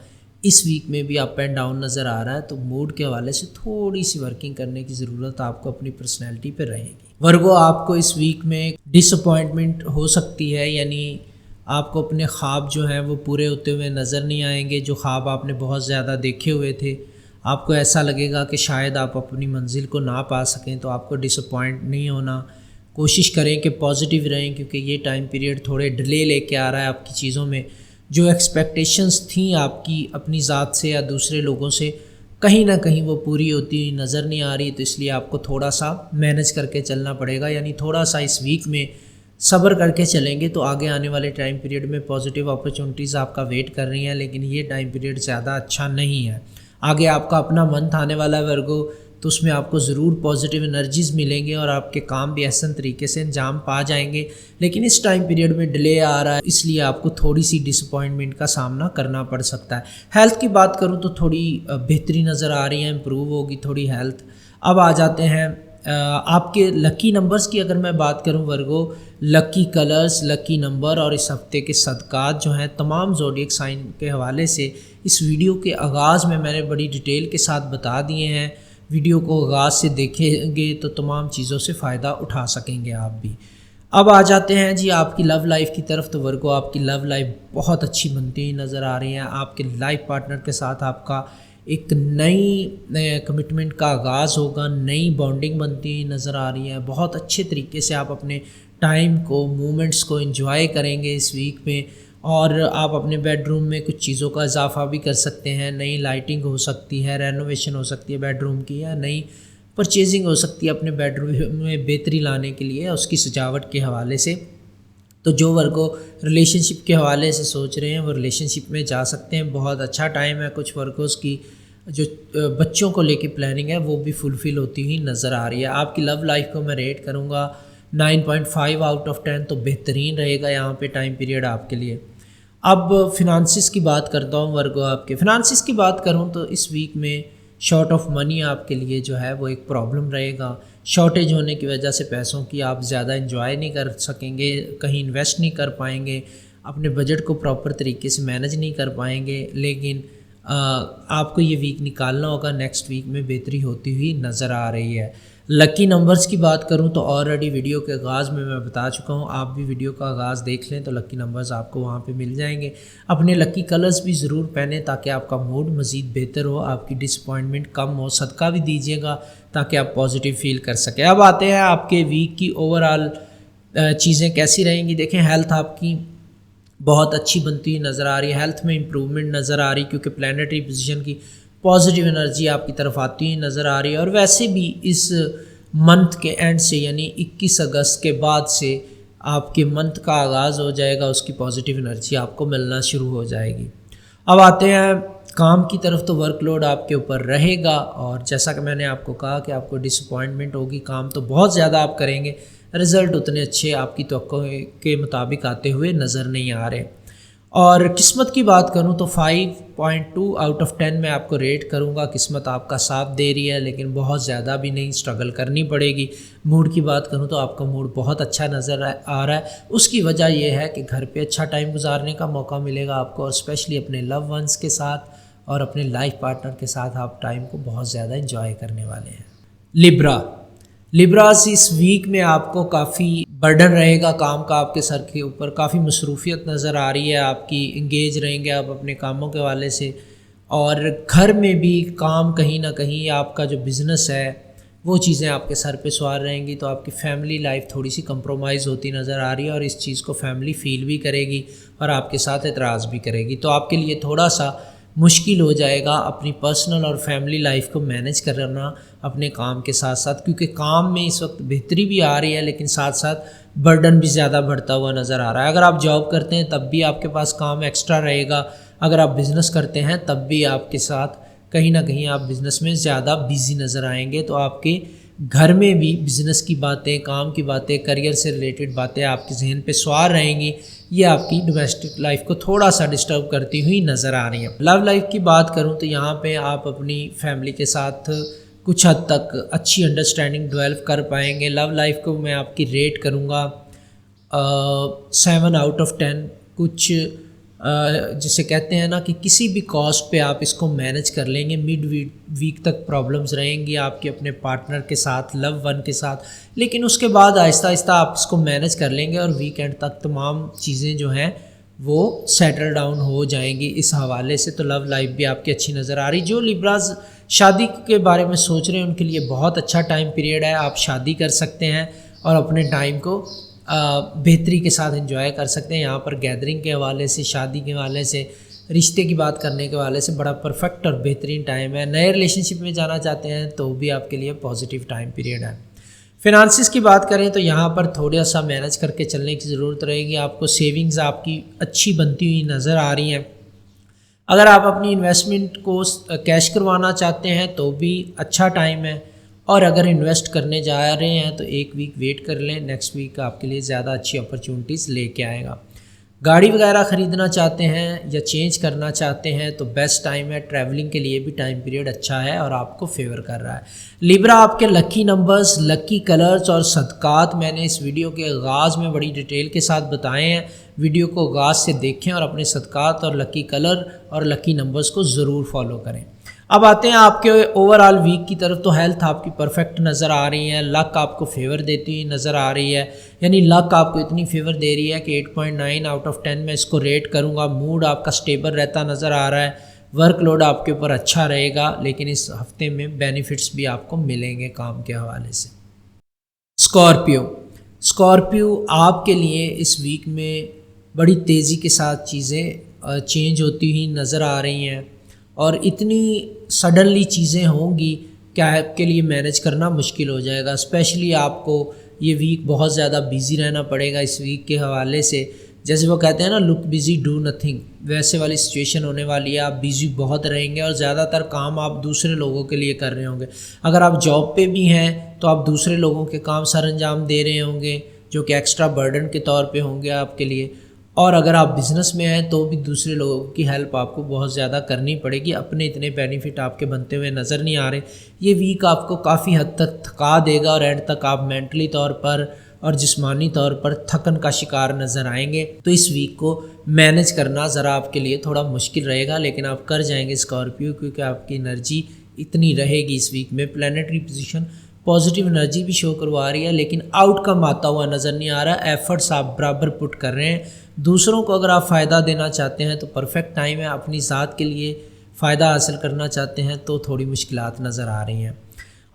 Speaker 2: اس ویک میں بھی اپ اینڈ ڈاؤن نظر آ رہا ہے. تو موڈ کے حوالے سے تھوڑی سی ورکنگ کرنے کی ضرورت آپ کو اپنی پرسنالٹی پہ رہے گی. ورگو آپ کو اس ویک میں ڈس اپوائنٹمنٹ ہو سکتی ہے، یعنی آپ کو اپنے خواب جو ہیں وہ پورے ہوتے ہوئے نظر نہیں آئیں گے. جو خواب آپ نے بہت زیادہ دیکھے ہوئے تھے، آپ کو ایسا لگے گا کہ شاید آپ اپنی منزل کو نہ پا سکیں. تو آپ کو ڈس اپوائنٹ نہیں ہونا، کوشش کریں کہ پازیٹیو رہیں، کیونکہ یہ ٹائم پیریڈ تھوڑے ڈیلے لے کے آ رہا ہے آپ کی چیزوں میں. جو ایکسپیکٹیشنز تھیں آپ کی اپنی ذات سے یا دوسرے لوگوں سے، کہیں نہ کہیں وہ پوری ہوتی نظر نہیں آ رہی. تو اس لیے آپ کو تھوڑا سا مینیج کر کے چلنا پڑے گا. یعنی تھوڑا سا اس ویک میں صبر کر کے چلیں گے تو آگے آنے والے ٹائم پیریڈ میں پازیٹیو اپرچونٹیز آپ کا ویٹ کر رہی ہیں. لیکن یہ ٹائم پیریڈ زیادہ اچھا نہیں ہے. آگے آپ کا اپنا منتھ آنے والا ہے ورگو، تو اس میں آپ کو ضرور پازیٹیو انرجیز ملیں گے اور آپ کے کام بھی احسن طریقے سے انجام پا جائیں گے. لیکن اس ٹائم پیریڈ میں ڈیلے آ رہا ہے، اس لیے آپ کو تھوڑی سی ڈس اپوائنٹمنٹ کا سامنا کرنا پڑ سکتا ہے. ہیلتھ کی بات کروں تو تھوڑی بہتری نظر آ رہی ہے، امپروو ہوگی تھوڑی ہیلتھ. اب آ جاتے ہیں آپ کے لکی نمبرز کی اگر میں بات کروں ورگو، لکی کلرز، لکی نمبر اور اس ہفتے کے صدقات جو ہیں تمام زوڈیک سائن کے حوالے سے اس ویڈیو کے آغاز میں نے بڑی ڈیٹیل کے ساتھ بتا دیے ہیں۔ ویڈیو کو آغاز سے دیکھیں گے تو تمام چیزوں سے فائدہ اٹھا سکیں گے آپ بھی۔ اب آ جاتے ہیں جی آپ کی لو لائف کی طرف۔ تو ورگو آپ کی لو لائف بہت اچھی بنتی ہوئی نظر آ رہی ہے۔ آپ کے لائف پارٹنر کے ساتھ آپ کا ایک نئی کمٹمنٹ کا آغاز ہوگا، نئی بانڈنگ بنتی ہوئی نظر آ رہی ہے۔ بہت اچھے طریقے سے آپ اپنے ٹائم کو، مومنٹس کو انجوائے کریں گے اس ویک میں، اور آپ اپنے بیڈ روم میں کچھ چیزوں کا اضافہ بھی کر سکتے ہیں۔ نئی لائٹنگ ہو سکتی ہے، رینوویشن ہو سکتی ہے بیڈ روم کی، یا نئی پرچیزنگ ہو سکتی ہے اپنے بیڈ روم میں بہتری لانے کے لیے اس کی سجاوٹ کے حوالے سے۔ تو جو ورگو ریلیشن شپ کے حوالے سے سوچ رہے ہیں وہ ریلیشن شپ میں جا سکتے ہیں، بہت اچھا ٹائم ہے۔ کچھ ورگوز کی جو بچوں کو لے کے پلاننگ ہے وہ بھی فلفل ہوتی ہوئی نظر آ رہی ہے۔ آپ کی لو لائف کو میں ریٹ کروں گا 9.5 آؤٹ آف 10، تو بہترین رہے گا یہاں پہ ٹائم پیریڈ آپ کے لیے۔ اب فنانسز کی بات کرتا ہوں ورگو، آپ کے فنانسز کی بات کروں تو اس ویک میں شارٹ آف منی آپ کے لیے جو ہے وہ ایک پرابلم رہے گا۔ شارٹیج ہونے کی وجہ سے پیسوں کی آپ زیادہ انجوائے نہیں کر سکیں گے، کہیں انویسٹ نہیں کر پائیں گے، اپنے بجٹ کو پراپر طریقے سے مینج نہیں کر پائیں گے، لیکن آپ کو یہ ویک نکالنا ہوگا۔ نیکسٹ ویک میں بہتری ہوتی ہوئی نظر آ رہی ہے۔ لکی نمبرز کی بات کروں تو آلریڈی ویڈیو کے آغاز میں بتا چکا ہوں، آپ بھی ویڈیو کا آغاز دیکھ لیں تو لکی نمبرز آپ کو وہاں پہ مل جائیں گے۔ اپنے لکی کلرز بھی ضرور پہنیں تاکہ آپ کا موڈ مزید بہتر ہو، آپ کی ڈس اپوائنٹمنٹ کم ہو۔ صدقہ بھی دیجیے گا تاکہ آپ پازیٹیو فیل کر سکیں۔ اب آتے ہیں آپ کے ویک کی اوور آل چیزیں کیسی رہیں گی۔ دیکھیں ہیلتھ آپ کی بہت اچھی بنتی ہوئی نظر آ رہی ہے، ہیلتھ میں امپرومنٹ نظر آ رہی ہے کیونکہ پلانیٹری پوزیشن کی پازیٹیو انرجی آپ کی طرف آتی ہوئی نظر آ رہی ہے۔ اور ویسے بھی اس منتھ کے اینڈ سے یعنی 21 اگست کے بعد سے آپ کے منتھ کا آغاز ہو جائے گا، اس کی پازیٹیو انرجی آپ کو ملنا شروع ہو جائے گی۔ اب آتے ہیں کام کی طرف، تو ورک لوڈ آپ کے اوپر رہے گا، اور جیسا کہ میں نے آپ کو کہا کہ آپ کو ڈس اپوائنٹمنٹ ہوگی، کام تو بہت زیادہ آپ کریں گے، رزلٹ اتنے اچھے آپ کی توقع کے مطابق آتے ہوئے نظر نہیں آ رہے۔ اور قسمت کی بات کروں تو 5.2 آؤٹ آف 10 میں آپ کو ریٹ کروں گا۔ قسمت آپ کا ساتھ دے رہی ہے لیکن بہت زیادہ بھی نہیں، اسٹرگل کرنی پڑے گی۔ موڈ کی بات کروں تو آپ کا موڈ بہت اچھا نظر آ رہا ہے۔ اس کی وجہ یہ ہے کہ گھر پہ اچھا ٹائم گزارنے کا موقع ملے گا آپ کو، اور اسپیشلی اپنے لو ونس کے ساتھ اور اپنے لائف پارٹنر کے ساتھ آپ ٹائم کو بہت زیادہ انجوائے کرنے والے ہیں۔ لیبراز اس ویک میں آپ کو کافی برڈن رہے گا کام کا، آپ کے سر کے اوپر کافی مصروفیت نظر آ رہی ہے آپ کی، انگیج رہیں گے آپ اپنے کاموں کے حوالے سے، اور گھر میں بھی کام کہیں نہ کہیں آپ کا جو بزنس ہے وہ چیزیں آپ کے سر پہ سوار رہیں گی، تو آپ کی فیملی لائف تھوڑی سی کمپرومائز ہوتی نظر آ رہی ہے، اور اس چیز کو فیملی فیل بھی کرے گی اور آپ کے ساتھ اعتراض بھی کرے گی۔ تو آپ کے لیے تھوڑا سا مشکل ہو جائے گا اپنی پرسنل اور فیملی لائف کو مینیج کرنا اپنے کام کے ساتھ ساتھ، کیونکہ کام میں اس وقت بہتری بھی آ رہی ہے لیکن ساتھ ساتھ برڈن بھی زیادہ بڑھتا ہوا نظر آ رہا ہے۔ اگر آپ جاب کرتے ہیں تب بھی آپ کے پاس کام ایکسٹرا رہے گا، اگر آپ بزنس کرتے ہیں تب بھی آپ کے ساتھ کہیں نہ کہیں آپ بزنس میں زیادہ بیزی نظر آئیں گے۔ تو آپ کے گھر میں بھی بزنس کی باتیں، کام کی باتیں، کریئر سے ریلیٹڈ باتیں آپ کے ذہن پہ سوار رہیں گی، یہ آپ کی ڈومیسٹک لائف کو تھوڑا سا ڈسٹرب کرتی ہوئی نظر آ رہی ہیں۔ لو لائف کی بات کروں تو یہاں پہ آپ اپنی فیملی کے ساتھ کچھ حد تک اچھی انڈرسٹینڈنگ ڈیولپ کر پائیں گے۔ لو لائف کو میں آپ کی ریٹ کروں گا 7 آؤٹ آف 10۔ کچھ جسے کہتے ہیں نا کہ کسی بھی کاسٹ پہ آپ اس کو مینج کر لیں گے۔ مڈ ویک تک پرابلمز رہیں گی آپ کے اپنے پارٹنر کے ساتھ، لو ون کے ساتھ، لیکن اس کے بعد آہستہ آہستہ آپ اس کو مینج کر لیں گے، اور ویکینڈ تک تمام چیزیں جو ہیں وہ سیٹل ڈاؤن ہو جائیں گی اس حوالے سے۔ تو لو لائف بھی آپ کی اچھی نظر آ رہی۔ جو لیبراز شادی کے بارے میں سوچ رہے ہیں ان کے لیے بہت اچھا ٹائم پیریڈ ہے، آپ شادی کر سکتے ہیں اور اپنے ٹائم کو بہتری کے ساتھ انجوائے کر سکتے ہیں۔ یہاں پر گیدرنگ کے حوالے سے، شادی کے حوالے سے، رشتے کی بات کرنے کے حوالے سے بڑا پرفیکٹ اور بہترین ٹائم ہے۔ نئے ریلیشن شپ میں جانا چاہتے ہیں تو بھی آپ کے لیے پازیٹیو ٹائم پیریڈ ہے۔ فنانسز کی بات کریں تو یہاں پر تھوڑا سا مینج کر کے چلنے کی ضرورت رہے گی آپ کو۔ سیونگز آپ کی اچھی بنتی ہوئی نظر آ رہی ہیں۔ اگر آپ اپنی انویسٹمنٹ کو کیش کروانا چاہتے ہیں تو بھی اچھا ٹائم ہے، اور اگر انویسٹ کرنے جا رہے ہیں تو ایک ویک ویٹ کر لیں، نیکسٹ ویک آپ کے لیے زیادہ اچھی اپرچونٹیز لے کے آئے گا۔ گاڑی وغیرہ خریدنا چاہتے ہیں یا چینج کرنا چاہتے ہیں تو بیسٹ ٹائم ہے، ٹریولنگ کے لیے بھی ٹائم پیریڈ اچھا ہے اور آپ کو فیور کر رہا ہے۔ لیبرا، آپ کے لکی نمبرز، لکی کلرز اور صدقات میں نے اس ویڈیو کے آغاز میں بڑی ڈیٹیل کے ساتھ بتائے ہیں، ویڈیو کو آغاز سے دیکھیں اور اپنے صدقات اور لکی کلر اور لکی نمبرز کو ضرور فالو کریں۔ اب آتے ہیں آپ کے اوور آل ویک کی طرف، تو ہیلتھ آپ کی پرفیکٹ نظر آ رہی ہے، لک آپ کو فیور دیتی ہوئی نظر آ رہی ہے، یعنی لک آپ کو اتنی فیور دے رہی ہے کہ 8.9 آؤٹ آف 10 میں اس کو ریٹ کروں گا۔ موڈ آپ کا سٹیبل رہتا نظر آ رہا ہے، ورک لوڈ آپ کے اوپر اچھا رہے گا، لیکن اس ہفتے میں بینیفٹس بھی آپ کو ملیں گے کام کے حوالے سے۔ اسکارپیو آپ کے لیے اس ویک میں بڑی تیزی کے ساتھ چیزیں چینج ہوتی ہوئی نظر آ رہی ہیں، اور اتنی سڈنلی چیزیں ہوں گی کہ آپ کے لیے مینیج کرنا مشکل ہو جائے گا۔ اسپیشلی آپ کو یہ ویک بہت زیادہ بیزی رہنا پڑے گا اس ویک کے حوالے سے، جیسے وہ کہتے ہیں نا لک بیزی ڈو نتھنگ، ویسے والی سچویشن ہونے والی ہے۔ آپ بیزی بہت رہیں گے اور زیادہ تر کام آپ دوسرے لوگوں کے لیے کر رہے ہوں گے۔ اگر آپ جاب پہ بھی ہیں تو آپ دوسرے لوگوں کے کام سر انجام دے رہے ہوں گے، جو کہ ایکسٹرا برڈن کے طور پہ ہوں گے آپ کے لیے، اور اگر آپ بزنس میں ہیں تو بھی دوسرے لوگوں کی ہیلپ آپ کو بہت زیادہ کرنی پڑے گی، اپنے اتنے بینیفٹ آپ کے بنتے ہوئے نظر نہیں آ رہے۔ یہ ویک آپ کو کافی حد تک تھکا دے گا اور اینڈ تک آپ مینٹلی طور پر اور جسمانی طور پر تھکن کا شکار نظر آئیں گے، تو اس ویک کو مینیج کرنا ذرا آپ کے لیے تھوڑا مشکل رہے گا، لیکن آپ کر جائیں گے اسکارپیو، کیونکہ آپ کی انرجی اتنی رہے گی اس ویک میں۔ پلانیٹری پوزیشن پازیٹیو انرجی بھی شو کروا رہی ہے، لیکن آؤٹ کم آتا ہوا نظر نہیں آ رہا۔ ایفرٹس آپ برابر پٹ کر رہے ہیں، دوسروں کو اگر آپ فائدہ دینا چاہتے ہیں تو پرفیکٹ ٹائم ہے، اپنی ذات کے لیے فائدہ حاصل کرنا چاہتے ہیں تو تھوڑی مشکلات نظر آ رہی ہیں۔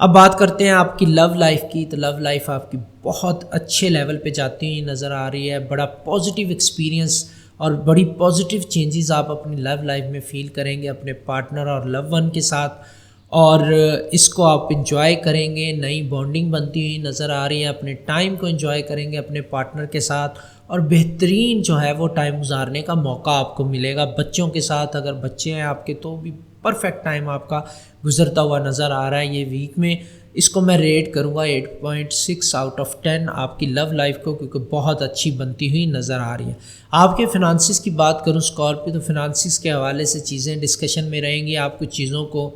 Speaker 2: اب بات کرتے ہیں آپ کی لو لائف کی، تو لو لائف آپ کی بہت اچھے لیول پہ جاتی ہوئی نظر آ رہی ہے، بڑا پازیٹیو ایکسپیرینس اور بڑی پازیٹیو چینجز آپ اپنی لو لائف میں فیل کریں گے اپنے پارٹنر اور لو ون کے ساتھ، اور اس کو آپ انجوائے کریں گے۔ نئی بانڈنگ بنتی ہوئی نظر آ رہی ہے، اپنے ٹائم کو انجوائے کریں گے اپنے پارٹنر کے ساتھ، اور بہترین جو ہے وہ ٹائم گزارنے کا موقع آپ کو ملے گا۔ بچوں کے ساتھ اگر بچے ہیں آپ کے تو بھی پرفیکٹ ٹائم آپ کا گزرتا ہوا نظر آ رہا ہے یہ ویک میں۔ اس کو میں ریٹ کروں گا 8.6 آؤٹ آف 10 آپ کی لو لائف کو، کیونکہ بہت اچھی بنتی ہوئی نظر آ رہی ہے۔ آپ کے فنانسز کی بات کروں اسکارپیو، تو فنانسز کے حوالے سے چیزیں ڈسکشن میں رہیں گی، آپ کچھ چیزوں کو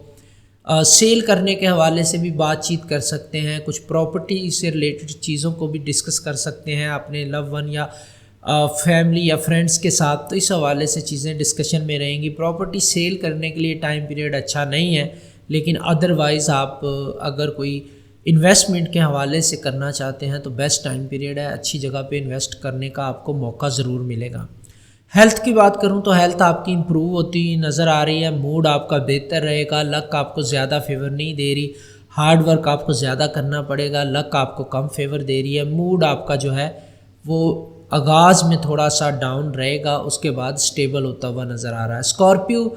Speaker 2: سیل کرنے کے حوالے سے بھی بات چیت کر سکتے ہیں، کچھ پراپرٹی سے ریلیٹڈ چیزوں کو بھی ڈسکس کر سکتے ہیں اپنے لو ون یا فیملی یا فرینڈس کے ساتھ، تو اس حوالے سے چیزیں ڈسکشن میں رہیں گی۔ پراپرٹی سیل کرنے کے لیے ٹائم پیریڈ اچھا نہیں ہے، لیکن ادروائز آپ اگر کوئی انویسٹمنٹ کے حوالے سے کرنا چاہتے ہیں تو بیسٹ ٹائم پیریڈ ہے، اچھی جگہ پہ انویسٹ کرنے کا آپ کو موقع ضرور ملے گا۔ ہیلتھ کی بات کروں تو ہیلتھ آپ کی امپروو ہوتی نظر آ رہی ہے، موڈ آپ کا بہتر رہے گا، لک آپ کو زیادہ فیور نہیں دے رہی، ہارڈ ورک آپ کو زیادہ کرنا پڑے گا، لک آپ کو کم فیور دے رہی ہے، موڈ آپ کا جو ہے وہ آغاز میں تھوڑا سا ڈاؤن رہے گا، اس کے بعد سٹیبل ہوتا ہوا نظر آ رہا ہے۔ اسکارپیو،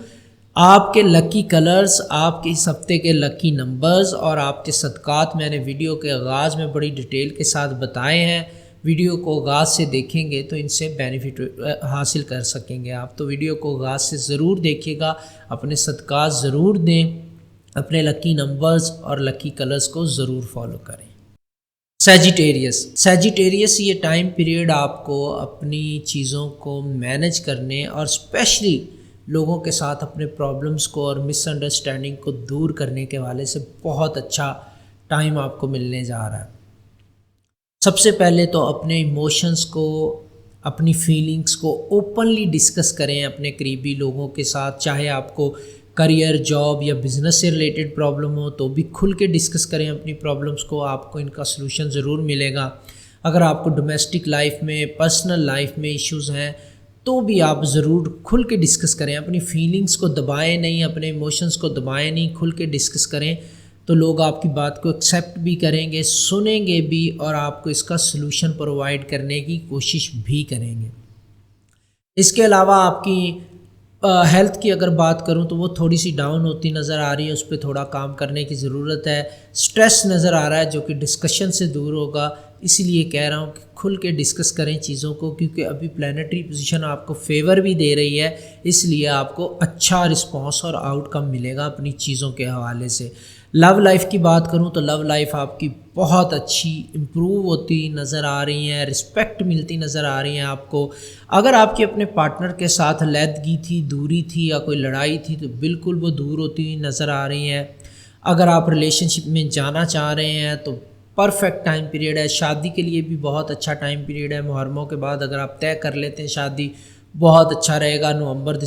Speaker 2: آپ کے لکی کلرز، آپ کے اس ہفتے کے لکی نمبرز اور آپ کے صدقات میں نے ویڈیو کے آغاز میں بڑی ڈیٹیل کے ساتھ بتائے ہیں، ویڈیو کو آغاز سے دیکھیں گے تو ان سے بینیفٹ حاصل کر سکیں گے آپ، تو ویڈیو کو آغاز سے ضرور دیکھیے گا، اپنے صدقات ضرور دیں، اپنے لکی نمبرز اور لکی کلرز کو ضرور فالو کریں۔ سیجیٹیریس یہ ٹائم پیریڈ آپ کو اپنی چیزوں کو مینیج کرنے اور اسپیشلی لوگوں کے ساتھ اپنے پرابلمس کو اور مس انڈرسٹینڈنگ کو دور کرنے کے حوالے سے بہت اچھا ٹائم آپ کو ملنے جا رہا ہے۔ سب سے پہلے تو اپنے ایموشنز کو، اپنی فیلنگز کو اوپنلی ڈسکس کریں اپنے قریبی لوگوں کے ساتھ، چاہے آپ کو کریئر، جاب یا بزنس سے ریلیٹڈ پرابلم ہو تو بھی کھل کے ڈسکس کریں اپنی پرابلمز کو، آپ کو ان کا سلوشن ضرور ملے گا۔ اگر آپ کو ڈومیسٹک لائف میں، پرسنل لائف میں ایشوز ہیں تو بھی آپ ضرور کھل کے ڈسکس کریں، اپنی فیلنگز کو دبائیں نہیں، اپنے ایموشنز کو دبائیں نہیں، کھل کے ڈسکس کریں تو لوگ آپ کی بات کو ایکسیپٹ بھی کریں گے، سنیں گے بھی، اور آپ کو اس کا سلوشن پرووائڈ کرنے کی کوشش بھی کریں گے۔ اس کے علاوہ آپ کی ہیلتھ کی اگر بات کروں تو وہ تھوڑی سی ڈاؤن ہوتی نظر آ رہی ہے، اس پہ تھوڑا کام کرنے کی ضرورت ہے۔ سٹریس نظر آ رہا ہے جو کہ ڈسکشن سے دور ہوگا، اسی لیے کہہ رہا ہوں کہ کھل کے ڈسکس کریں چیزوں کو، کیونکہ ابھی پلانیٹری پوزیشن آپ کو فیور بھی دے رہی ہے، اس لیے آپ کو اچھا رسپانس اور آؤٹ کم ملے گا اپنی چیزوں کے حوالے سے۔ لو لائف کی بات کروں تو لو لائف آپ کی بہت اچھی امپروو ہوتی نظر آ رہی ہیں، رسپیکٹ ملتی نظر آ رہی ہیں آپ کو۔ اگر آپ کی اپنے پارٹنر کے ساتھ علیحدگی تھی، دوری تھی یا کوئی لڑائی تھی تو بالکل وہ دور ہوتی ہوئی نظر آ رہی ہیں۔ اگر آپ ریلیشن شپ میں جانا چاہ رہے ہیں تو پرفیکٹ ٹائم پیریڈ ہے، شادی کے لیے بھی بہت اچھا ٹائم پیریڈ ہے۔ محرموں کے بعد اگر آپ طے کر لیتے ہیں شادی، بہت اچھا رہے گا۔ نومبر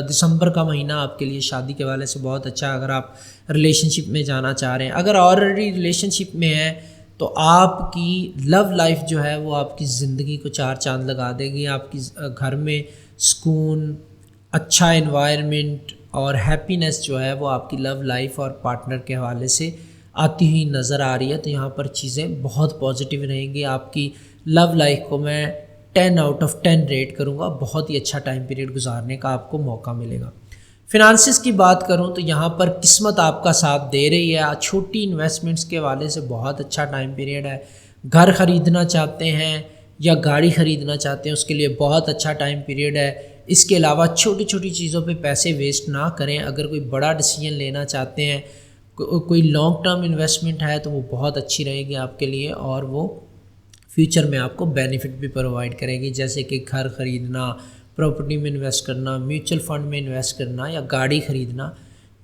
Speaker 2: دسمبر کا مہینہ آپ کے لیے شادی کے حوالے سے بہت اچھا ہے اگر آپ ریلیشن شپ میں جانا چاہ رہے ہیں۔ اگر آلریڈی ریلیشن شپ میں ہیں تو آپ کی لو لائف جو ہے وہ آپ کی زندگی کو چار چاند لگا دے گی۔ آپ کی گھر میں سکون، اچھا انوائرمنٹ اور ہیپینس جو ہے وہ آپ کی لو لائف اور پارٹنر کے حوالے سے آتی ہوئی نظر آ رہی ہے۔ تو یہاں پر چیزیں بہت پازیٹیو رہیں گی۔ آپ کی لو لائف کو میں 10 آؤٹ آف 10 ریٹ کروں گا۔ بہت ہی اچھا ٹائم پیریڈ گزارنے کا آپ کو موقع ملے گا۔ فنانسز کی بات کروں تو یہاں پر قسمت آپ کا ساتھ دے رہی ہے۔ چھوٹی انویسٹمنٹس کے حوالے سے بہت اچھا ٹائم پیریڈ ہے۔ گھر خریدنا چاہتے ہیں یا گاڑی خریدنا چاہتے ہیں اس کے لیے بہت اچھا ٹائم پیریڈ ہے۔ اس کے علاوہ چھوٹی چھوٹی چیزوں پہ پیسے ویسٹ نہ کریں۔ اگر کوئی بڑا ڈیسیجن لینا چاہتے ہیں، کوئی لانگ ٹرم انویسٹمنٹ ہے تو وہ بہت اچھی رہے گی آپ کے لیے اور وہ فیوچر میں آپ کو بینیفٹ بھی پرووائڈ کرے گی، جیسے کہ گھر خریدنا، پراپرٹی میں انویسٹ کرنا، میوچل فنڈ میں انویسٹ کرنا یا گاڑی خریدنا۔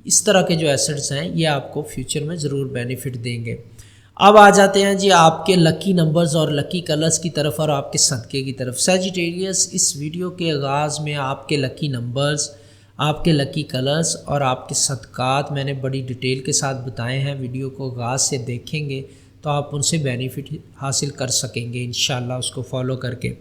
Speaker 2: اس طرح کے جو ایسٹس ہیں یہ آپ کو فیوچر میں ضرور بینیفٹ دیں گے۔ اب آ جاتے ہیں جی آپ کے لکی نمبرز اور لکی کلرز کی طرف اور آپ کے صدقے کی طرف۔ سیجیٹیریس، اس ویڈیو کے آغاز میں آپ کے لکی نمبرز، آپ کے لکی کلرز اور آپ کے صدقات میں نے بڑی ڈیٹیل کے ساتھ بتائے ہیں۔ ویڈیو کو آغاز سے دیکھیں گے تو آپ ان سے بینیفٹ حاصل کر سکیں گے انشاءاللہ اس کو فالو کر کے۔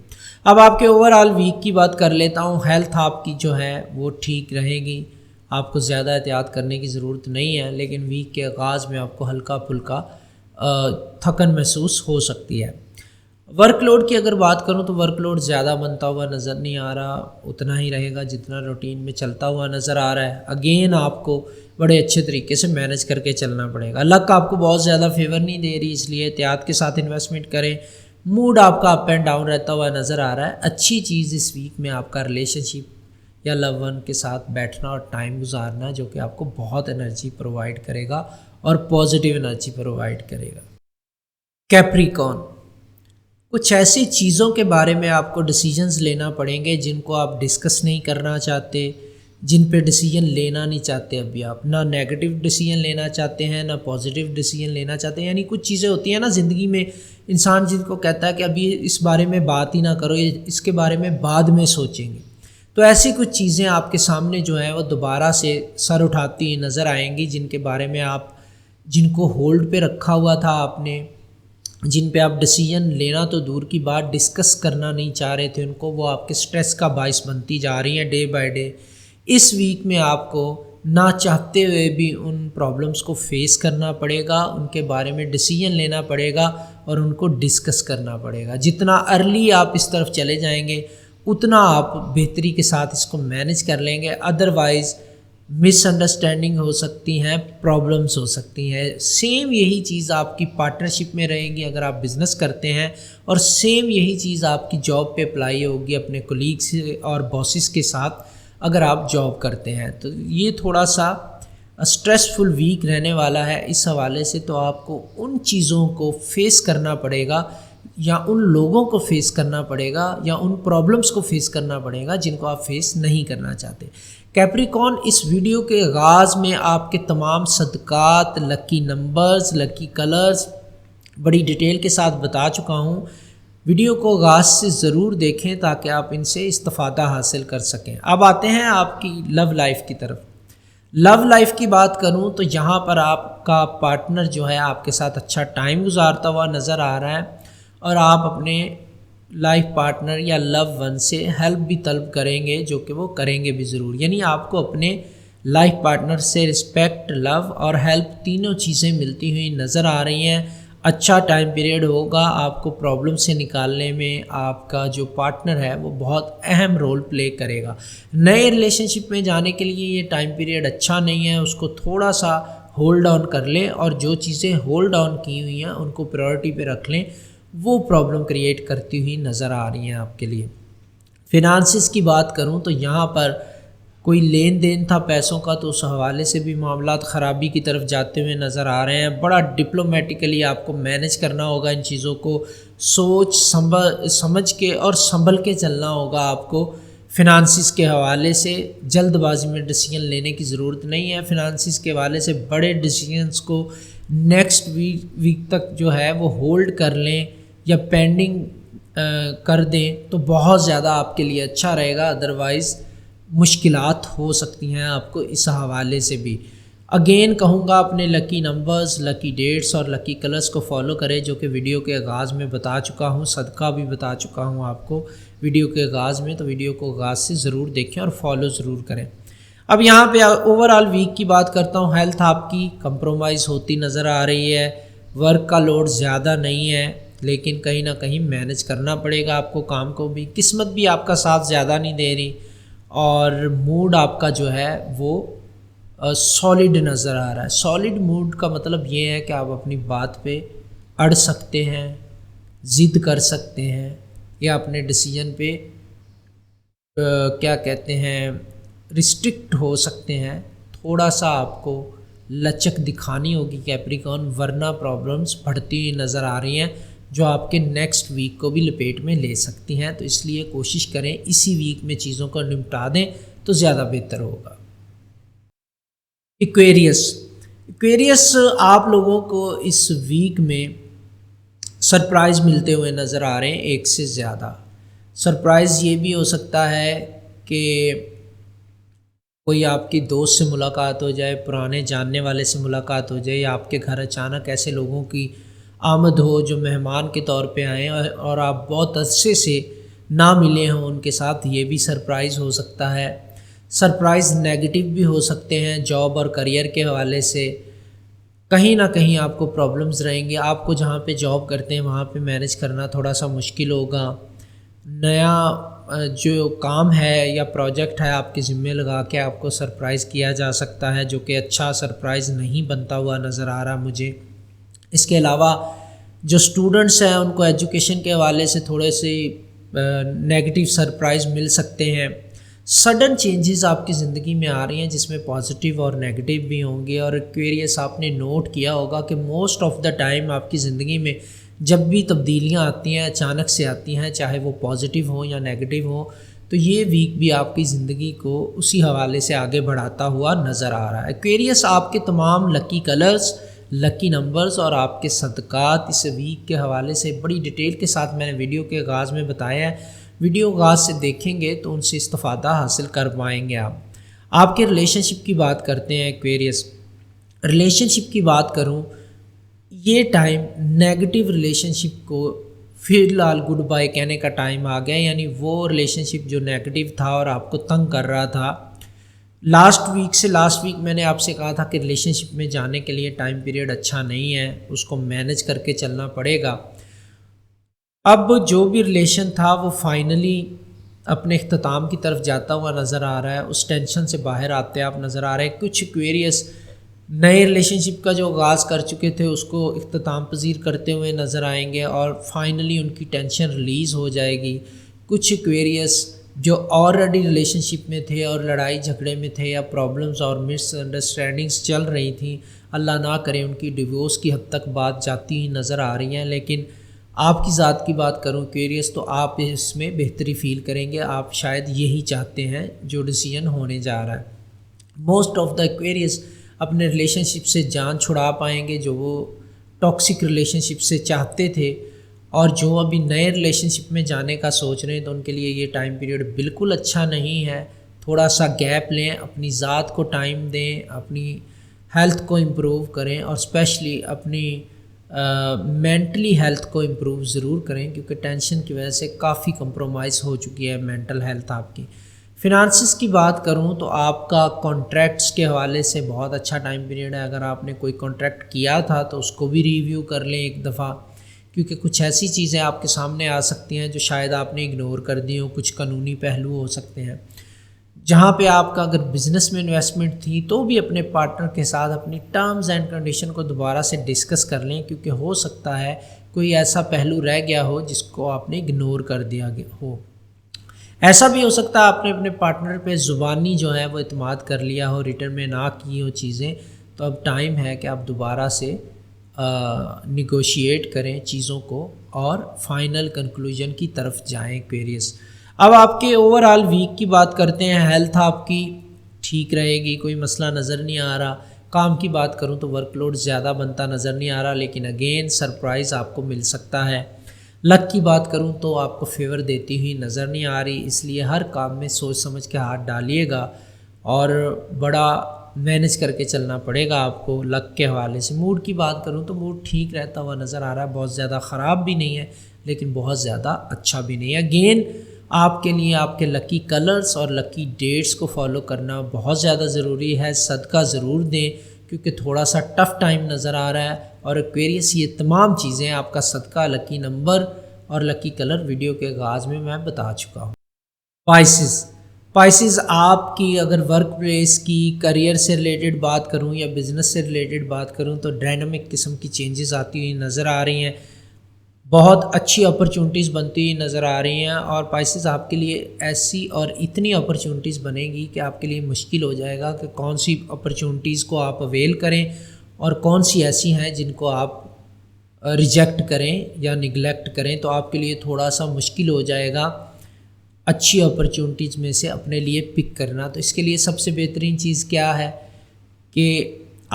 Speaker 2: اب آپ کے اوورآل ویک کی بات کر لیتا ہوں۔ ہیلتھ آپ کی جو ہے وہ ٹھیک رہے گی، آپ کو زیادہ احتیاط کرنے کی ضرورت نہیں ہے، لیکن ویک کے آغاز میں آپ کو ہلکا پھلکا تھکن محسوس ہو سکتی ہے۔ ورک لوڈ کی اگر بات کروں تو ورک لوڈ زیادہ بنتا ہوا نظر نہیں آ رہا، اتنا ہی رہے گا جتنا روٹین میں چلتا ہوا نظر آ رہا ہے۔ اگین آپ کو بڑے اچھے طریقے سے مینج کر کے چلنا پڑے گا۔ لک آپ کو بہت زیادہ فیور نہیں دے رہی، اس لیے احتیاط کے ساتھ انویسٹمنٹ کریں۔ موڈ آپ کا اپ اینڈ ڈاؤن رہتا ہوا نظر آ رہا ہے۔ اچھی چیز اس ویک میں آپ کا ریلیشن شپ یا لو ون کے ساتھ بیٹھنا اور ٹائم گزارنا، جو کہ آپ کو بہت انرجی پرووائڈ کرے گا اور پازیٹیو انرجی پرووائڈ کرے گا۔ کیپریکون، کچھ ایسی چیزوں کے بارے میں آپ کو ڈیسیجنز لینا پڑیں گے جن کو آپ ڈسکس نہیں کرنا چاہتے، جن پہ ڈیسیجن لینا نہیں چاہتے۔ ابھی آپ نہ نیگیٹو ڈیسیجن لینا چاہتے ہیں نہ پازیٹیو ڈیسیجن لینا چاہتے ہیں۔ یعنی کچھ چیزیں ہوتی ہیں نا زندگی میں، انسان جن کو کہتا ہے کہ ابھی اس بارے میں بات ہی نہ کرو، اس کے بارے میں بعد میں سوچیں گے۔ تو ایسی کچھ چیزیں آپ کے سامنے جو ہیں وہ دوبارہ سے سر اٹھاتی ہوئی نظر آئیں گی، جن کے بارے میں آپ جن کو ہولڈ پہ رکھا ہوا تھا آپ نے، جن پہ آپ ڈیسیجن لینا تو دور کی بات ڈسکس کرنا نہیں چاہ رہے تھے ان کو، وہ آپ کے سٹریس کا باعث بنتی جا رہی ہیں ڈے بائی ڈے۔ اس ویک میں آپ کو نہ چاہتے ہوئے بھی ان پرابلمس کو فیس کرنا پڑے گا، ان کے بارے میں ڈیسیجن لینا پڑے گا اور ان کو ڈسکس کرنا پڑے گا۔ جتنا ارلی آپ اس طرف چلے جائیں گے اتنا آپ بہتری کے ساتھ اس کو مینج کر لیں گے۔ ادروائز مس انڈرسٹینڈنگ ہو سکتی ہیں، پرابلمس ہو سکتی ہیں۔ سیم یہی چیز آپ کی پارٹنرشپ میں رہے گی اگر آپ بزنس کرتے ہیں، اور سیم یہی چیز آپ کی جاب پہ اپلائی ہوگی اپنے کولیگس اور باسز کے ساتھ اگر آپ جاب کرتے ہیں۔ تو یہ تھوڑا سا اسٹریسفل ویک رہنے والا ہے اس حوالے سے، تو آپ کو ان چیزوں کو فیس کرنا پڑے گا یا ان لوگوں کو فیس کرنا پڑے گا یا ان پرابلمس کو فیس کرنا پڑے گا جن کو آپ فیس نہیں کرنا چاہتے۔ کیپریکون، اس ویڈیو کے آغاز میں آپ کے تمام صدقات، لکی نمبرز، لکی کلرز بڑی ڈیٹیل کے ساتھ بتا چکا ہوں۔ ویڈیو کو آغاز سے ضرور دیکھیں تاکہ آپ ان سے استفادہ حاصل کر سکیں۔ اب آتے ہیں آپ کی لو لائف کی طرف۔ لو لائف کی بات کروں تو یہاں پر آپ کا پارٹنر جو ہے آپ کے ساتھ اچھا ٹائم گزارتا ہوا نظر آ رہا ہے، اور آپ اپنے لائف پارٹنر یا لو ون سے ہیلپ بھی طلب کریں گے، جو کہ وہ کریں گے بھی ضرور۔ یعنی آپ کو اپنے لائف پارٹنر سے رسپیکٹ، لو اور ہیلپ تینوں چیزیں ملتی ہوئی نظر آ رہی ہیں۔ اچھا ٹائم پیریڈ ہوگا آپ کو پرابلم سے نکالنے میں۔ آپ کا جو پارٹنر ہے وہ بہت اہم رول پلے کرے گا۔ نئے ریلیشن شپ میں جانے کے لیے یہ ٹائم پیریڈ اچھا نہیں ہے، اس کو تھوڑا سا ہولڈ آن کر لیں، اور جو چیزیں ہولڈ آن کی ہوئی ہیں ان کو پرائورٹی پہ رکھ لیں، وہ پرابلم کریٹ کرتی ہوئی نظر آ رہی ہیں آپ کے لیے۔ فنانسز کی بات کروں تو یہاں پر کوئی لین دین تھا پیسوں کا تو اس حوالے سے بھی معاملات خرابی کی طرف جاتے ہوئے نظر آ رہے ہیں. بڑا ڈپلومیٹیکلی آپ کو مینیج کرنا ہوگا ان چیزوں کو, سوچ سمجھ کے اور سنبھل کے چلنا ہوگا آپ کو. فنانسز کے حوالے سے جلد بازی میں ڈیسیجن لینے کی ضرورت نہیں ہے. فنانسز کے حوالے سے بڑے ڈیسیجنس کو نیکسٹ ویک تک جو ہے وہ ہولڈ کر لیں یا پینڈنگ کر دیں تو بہت زیادہ آپ کے لیے اچھا رہے گا. ادروائز مشکلات ہو سکتی ہیں آپ کو اس حوالے سے بھی. اگین کہوں گا اپنے لکی نمبرز, لکی ڈیٹس اور لکی کلرز کو فالو کریں, جو کہ ویڈیو کے آغاز میں بتا چکا ہوں, صدقہ بھی بتا چکا ہوں آپ کو ویڈیو کے آغاز میں. تو ویڈیو کو آغاز سے ضرور دیکھیں اور فالو ضرور کریں. اب یہاں پہ اوور آل ویک کی بات کرتا ہوں. ہیلتھ آپ کی کمپرومائز ہوتی نظر آ رہی ہے. ورک کا لوڈ زیادہ نہیں ہے لیکن کہیں نہ کہیں مینیج کرنا پڑے گا آپ کو کام کو بھی. قسمت بھی آپ کا ساتھ زیادہ نہیں دے رہی اور موڈ آپ کا جو ہے وہ سالڈ نظر آ رہا ہے. سالڈ موڈ کا مطلب یہ ہے کہ آپ اپنی بات پہ اڑ سکتے ہیں, ضد کر سکتے ہیں یا اپنے ڈیسیجن پہ کیا کہتے ہیں ریسٹرکٹ ہو سکتے ہیں. تھوڑا سا آپ کو لچک دکھانی ہوگی کیپریکارن, ورنہ پرابلمس بڑھتی ہوئی نظر آ رہی ہیں جو آپ کے نیکسٹ ویک کو بھی لپیٹ میں لے سکتی ہیں. تو اس لیے کوشش کریں اسی ویک میں چیزوں کو نمٹا دیں تو زیادہ بہتر ہوگا. ایکویریس آپ لوگوں کو اس ویک میں سرپرائز ملتے ہوئے نظر آ رہے ہیں. ایک سے زیادہ سرپرائز یہ بھی ہو سکتا ہے کہ کوئی آپ کی دوست سے ملاقات ہو جائے, پرانے جاننے والے سے ملاقات ہو جائے, یا آپ کے گھر اچانک ایسے لوگوں کی آمد ہو جو مہمان کے طور پہ آئیں اور آپ بہت عرصے سے نہ ملے ہوں ان کے ساتھ. یہ بھی سرپرائز ہو سکتا ہے. سرپرائز نیگیٹو بھی ہو سکتے ہیں. جاب اور کریئر کے حوالے سے کہیں نہ کہیں آپ کو پرابلمز رہیں گے. آپ کو جہاں پہ جاب کرتے ہیں وہاں پہ مینیج کرنا تھوڑا سا مشکل ہوگا. نیا جو کام ہے یا پروجیکٹ ہے آپ کے ذمے لگا کے آپ کو سرپرائز کیا جا سکتا ہے, جو کہ اچھا سرپرائز نہیں بنتا ہوا نظر آ رہا مجھے. اس کے علاوہ جو اسٹوڈنٹس ہیں ان کو ایجوکیشن کے حوالے سے تھوڑے سے نیگیٹو سرپرائز مل سکتے ہیں. سڈن چینجز آپ کی زندگی میں آ رہی ہیں جس میں پازیٹیو اور نیگیٹو بھی ہوں گے. اور ایکویریس آپ نے نوٹ کیا ہوگا کہ موسٹ آف دا ٹائم آپ کی زندگی میں جب بھی تبدیلیاں آتی ہیں اچانک سے آتی ہیں, چاہے وہ پازیٹیو ہوں یا نیگیٹو ہوں, تو یہ ویک بھی آپ کی زندگی کو اسی حوالے سے آگے بڑھاتا ہوا نظر آ رہا ہے. ایکویریس آپ کے تمام لکی کلرز, لکی نمبرز اور آپ کے صدقات اس ویک کے حوالے سے بڑی ڈیٹیل کے ساتھ میں نے ویڈیو کے آغاز میں بتایا ہے. ویڈیو آغاز سے دیکھیں گے تو ان سے استفادہ حاصل کر پائیں گے. آپ کے ریلیشن شپ کی بات کرتے ہیں. ایکویریس ریلیشن شپ کی بات کروں, یہ ٹائم نیگیٹو ریلیشن شپ کو فی الحال گڈ بائی کہنے کا ٹائم آ گیا. یعنی وہ ریلیشن شپ جو نیگیٹو تھا اور آپ کو تنگ کر رہا تھا, لاسٹ ویک میں نے آپ سے کہا تھا کہ ریلیشن شپ میں جانے کے لیے ٹائم پیریڈ اچھا نہیں ہے, اس کو مینیج کر کے چلنا پڑے گا. اب جو بھی ریلیشن تھا وہ فائنلی اپنے اختتام کی طرف جاتا ہوا نظر آ رہا ہے. اس ٹینشن سے باہر آتے آپ نظر آ رہے ہیں. کچھ ایکویریس نئے ریلیشن شپ کا جو آغاز کر چکے تھے اس کو اختتام پذیر کرتے ہوئے نظر آئیں گے اور فائنلی ان کی ٹینشن ریلیز ہو جائے گی. کچھ ایکویریس جو آلریڈی ریلیشن شپ میں تھے اور لڑائی جھگڑے میں تھے یا پرابلمز اور مس انڈرسٹینڈنگز چل رہی تھیں, اللہ نہ کرے ان کی ڈیورس کی حد تک بات جاتی ہوئی نظر آ رہی ہیں. لیکن آپ کی ذات کی بات کروں ایکویریس, تو آپ اس میں بہتری فیل کریں گے. آپ شاید یہی چاہتے ہیں جو ڈیسیجن ہونے جا رہا ہے. موسٹ آف دا ایکویریس اپنے ریلیشن شپ سے جان چھڑا پائیں گے جو وہ ٹاکسک ریلیشن شپ سے چاہتے تھے, اور جو ابھی نئے ریلیشن شپ میں جانے کا سوچ رہے ہیں تو ان کے لیے یہ ٹائم پیریڈ بالکل اچھا نہیں ہے. تھوڑا سا گیپ لیں, اپنی ذات کو ٹائم دیں, اپنی ہیلتھ کو امپروو کریں اور اسپیشلی اپنی مینٹلی ہیلتھ کو امپروو ضرور کریں, کیونکہ ٹینشن کی وجہ سے کافی کمپرومائز ہو چکی ہے مینٹل ہیلتھ آپ کی. فنانسز کی بات کروں تو آپ کا کانٹریکٹس کے حوالے سے بہت اچھا ٹائم پیریڈ ہے. اگر آپ نے کوئی کانٹریکٹ کیا تھا تو اس کو بھی ریویو کر لیں ایک دفعہ, کیونکہ کچھ ایسی چیزیں آپ کے سامنے آ سکتی ہیں جو شاید آپ نے اگنور کر دی ہوں. کچھ قانونی پہلو ہو سکتے ہیں جہاں پہ آپ کا اگر بزنس میں انویسٹمنٹ تھی تو بھی اپنے پارٹنر کے ساتھ اپنی ٹرمز اینڈ کنڈیشن کو دوبارہ سے ڈسکس کر لیں, کیونکہ ہو سکتا ہے کوئی ایسا پہلو رہ گیا ہو جس کو آپ نے اگنور کر دیا ہو. ایسا بھی ہو سکتا ہے آپ نے اپنے پارٹنر پہ زبانی جو ہے وہ اعتماد کر لیا ہو، ریٹرن میں نہ کی ہو چیزیں، تو اب ٹائم ہے کہ آپ دوبارہ سے نیگوشیٹ کریں چیزوں کو اور فائنل کنکلوژن کی طرف جائیں ایکویریس۔ اب آپ کے اوور آل ویک کی بات کرتے ہیں۔ ہیلتھ آپ کی ٹھیک رہے گی، کوئی مسئلہ نظر نہیں آ رہا۔ کام کی بات کروں تو ورک لوڈ زیادہ بنتا نظر نہیں آ رہا، لیکن اگین سرپرائز آپ کو مل سکتا ہے۔ لک کی بات کروں تو آپ کو فیور دیتی ہوئی نظر نہیں آ رہی، اس لیے ہر کام میں سوچ سمجھ کے ہاتھ ڈالیے گا اور بڑا مینج کر کے چلنا پڑے گا آپ کو لک کے حوالے سے۔ موڈ کی بات کروں تو موڈ ٹھیک رہتا ہوا نظر آ رہا ہے، بہت زیادہ خراب بھی نہیں ہے لیکن بہت زیادہ اچھا بھی نہیں ہے۔ اگین آپ کے لیے آپ کے لکی کلرز اور لکی ڈیٹس کو فالو کرنا بہت زیادہ ضروری ہے۔ صدقہ ضرور دیں کیونکہ تھوڑا سا ٹف ٹائم نظر آ رہا ہے، اور ایکویریس یہ تمام چیزیں آپ کا صدقہ، لکی نمبر اور لکی کلر ویڈیو کے آغاز میں بتا چکا ہوں۔ پائسز آپ کی اگر ورک پلیس کی کریئر سے ریلیٹڈ بات کروں یا بزنس سے ریلیٹڈ بات کروں تو ڈائنامک قسم کی چینجز آتی ہوئی نظر آ رہی ہیں، بہت اچھی اپرچونٹیز بنتی ہوئی نظر آ رہی ہیں، اور پائسز آپ کے لیے ایسی اور اتنی اپرچونٹیز بنے گی کہ آپ کے لیے مشکل ہو جائے گا کہ کون سی اپرچونٹیز کو آپ اویل کریں اور کون سی ایسی ہیں جن کو آپ ریجیکٹ کریں یا نگلیکٹ کریں، تو آپ کے لیے تھوڑا سا مشکل ہو جائے گا اچھی اپرچونٹیز میں سے اپنے لیے پک کرنا۔ تو اس کے لیے سب سے بہترین چیز کیا ہے کہ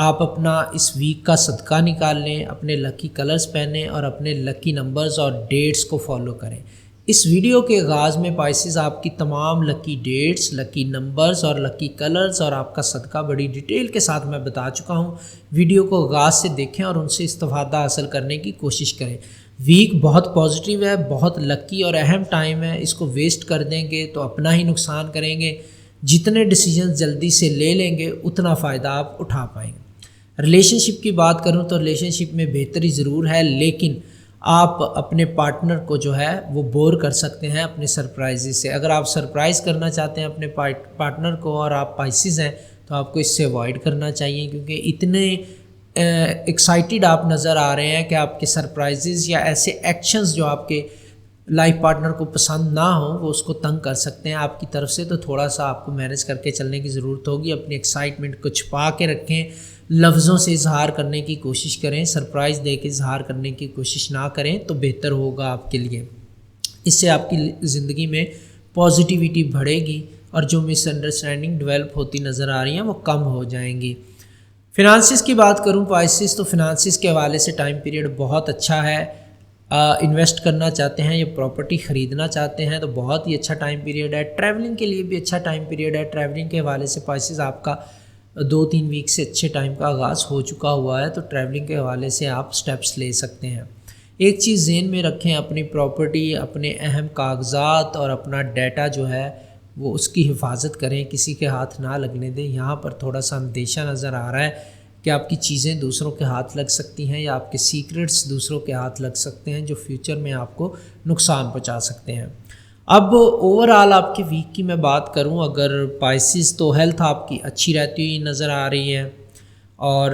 Speaker 2: آپ اپنا اس ویک کا صدقہ نکال لیں، اپنے لکی کلرز پہنیں اور اپنے لکی نمبرز اور ڈیٹس کو فالو کریں۔ اس ویڈیو کے آغاز میں پائسز آپ کی تمام لکی ڈیٹس، لکی نمبرز اور لکی کلرز اور آپ کا صدقہ بڑی ڈیٹیل کے ساتھ میں بتا چکا ہوں۔ ویڈیو کو آغاز سے دیکھیں اور ان سے استفادہ حاصل کرنے کی کوشش کریں۔ ویک بہت پازیٹیو ہے، بہت لکی اور اہم ٹائم ہے، اس کو ویسٹ کر دیں گے تو اپنا ہی نقصان کریں گے۔ جتنے ڈیسیجن جلدی سے لے لیں گے اتنا فائدہ آپ اٹھا پائیں گے۔ ریلیشن شپ کی بات کروں تو ریلیشن شپ میں بہتری ضرور ہے، لیکن آپ اپنے پارٹنر کو جو ہے وہ بور کر سکتے ہیں اپنے سرپرائز سے۔ اگر آپ سرپرائز کرنا چاہتے ہیں اپنے پارٹنر کو اور آپ پائسز ہیں تو آپ کو اس سے اوائڈ کرنا چاہیے، کیونکہ اتنے ایکسائٹیڈ آپ نظر آ رہے ہیں کہ آپ کے سرپرائزز یا ایسے ایکشنز جو آپ کے لائف پارٹنر کو پسند نہ ہوں وہ اس کو تنگ کر سکتے ہیں آپ کی طرف سے۔ تو تھوڑا سا آپ کو مینیج کر کے چلنے کی ضرورت ہوگی۔ اپنی ایکسائٹمنٹ کو چھپا کے رکھیں، لفظوں سے اظہار کرنے کی کوشش کریں، سرپرائز دے کے اظہار کرنے کی کوشش نہ کریں تو بہتر ہوگا آپ کے لیے۔ اس سے آپ کی زندگی میں پازیٹیوٹی بڑھے گی اور جو مس انڈرسٹینڈنگ ڈیولپ ہوتی نظر آ رہی ہیں وہ کم ہو جائیں گی۔ فنانسز کی بات کروں پائسز تو فنانسز کے حوالے سے ٹائم پیریڈ بہت اچھا ہے۔ انویسٹ کرنا چاہتے ہیں یا پراپرٹی خریدنا چاہتے ہیں تو بہت ہی اچھا ٹائم پیریڈ ہے۔ ٹریولنگ کے لیے بھی اچھا ٹائم پیریڈ ہے۔ ٹریولنگ کے حوالے سے پائسز آپ کا 2-3 ویک سے اچھے ٹائم کا آغاز ہو چکا ہوا ہے، تو ٹریولنگ کے حوالے سے آپ سٹیپس لے سکتے ہیں۔ ایک چیز ذہن میں رکھیں، اپنی پراپرٹی، اپنے اہم کاغذات اور اپنا ڈیٹا جو ہے وہ اس کی حفاظت کریں، کسی کے ہاتھ نہ لگنے دیں۔ یہاں پر تھوڑا سا اندیشہ نظر آ رہا ہے کہ آپ کی چیزیں دوسروں کے ہاتھ لگ سکتی ہیں یا آپ کے سیکرٹس دوسروں کے ہاتھ لگ سکتے ہیں جو فیوچر میں آپ کو نقصان پہنچا سکتے ہیں۔ اب اوور آل آپ کے ویک کی میں بات کروں اگر پائسز تو ہیلتھ آپ کی اچھی رہتی ہوئی نظر آ رہی ہے اور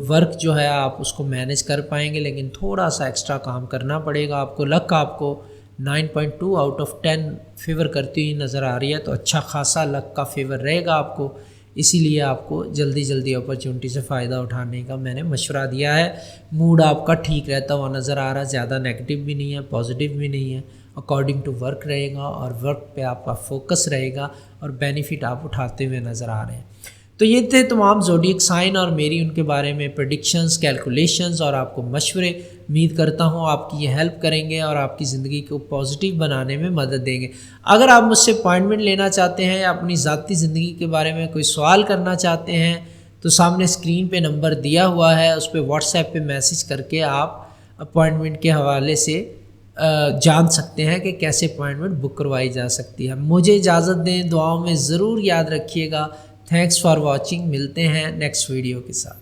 Speaker 2: ورک جو ہے آپ اس کو مینیج کر پائیں گے، لیکن تھوڑا سا ایکسٹرا کام کرنا پڑے گا آپ کو۔ لک آپ کو 9.2 آؤٹ آف 10 فیور کرتی ہوئی نظر آ رہی ہے، تو اچھا خاصا لک کا فیور رہے گا آپ کو، اسی لیے آپ کو جلدی اپرچونٹی سے فائدہ اٹھانے کا میں نے مشورہ دیا ہے۔ موڈ آپ کا ٹھیک رہتا ہوا نظر آ رہا ہے، زیادہ نیگیٹو بھی نہیں ہے، پازیٹیو بھی نہیں ہے، اکارڈنگ ٹو ورک رہے گا اور ورک پہ آپ کا فوکس رہے گا اور بینیفٹ آپ اٹھاتے ہوئے نظر آ رہے ہیں۔ تو یہ تھے تمام زوڈیک سائن اور میری ان کے بارے میں پریڈکشنز، کیلکولیشنز اور آپ کو مشورے۔ امید کرتا ہوں آپ کی یہ ہیلپ کریں گے اور آپ کی زندگی کو پازیٹیو بنانے میں مدد دیں گے۔ اگر آپ مجھ سے اپائنٹمنٹ لینا چاہتے ہیں یا اپنی ذاتی زندگی کے بارے میں کوئی سوال کرنا چاہتے ہیں تو سامنے اسکرین پہ نمبر دیا ہوا ہے، اس پہ واٹس ایپ پہ میسج کر کے آپ اپائنٹمنٹ کے حوالے سے جان سکتے ہیں کہ کیسے اپائنٹمنٹ بک کروائی جا سکتی ہے۔ مجھے اجازت دیں، دعاؤں میں ضرور یاد رکھیے گا۔ تھینکس فار واچنگ، ملتے ہیں نیکسٹ ویڈیو کے ساتھ۔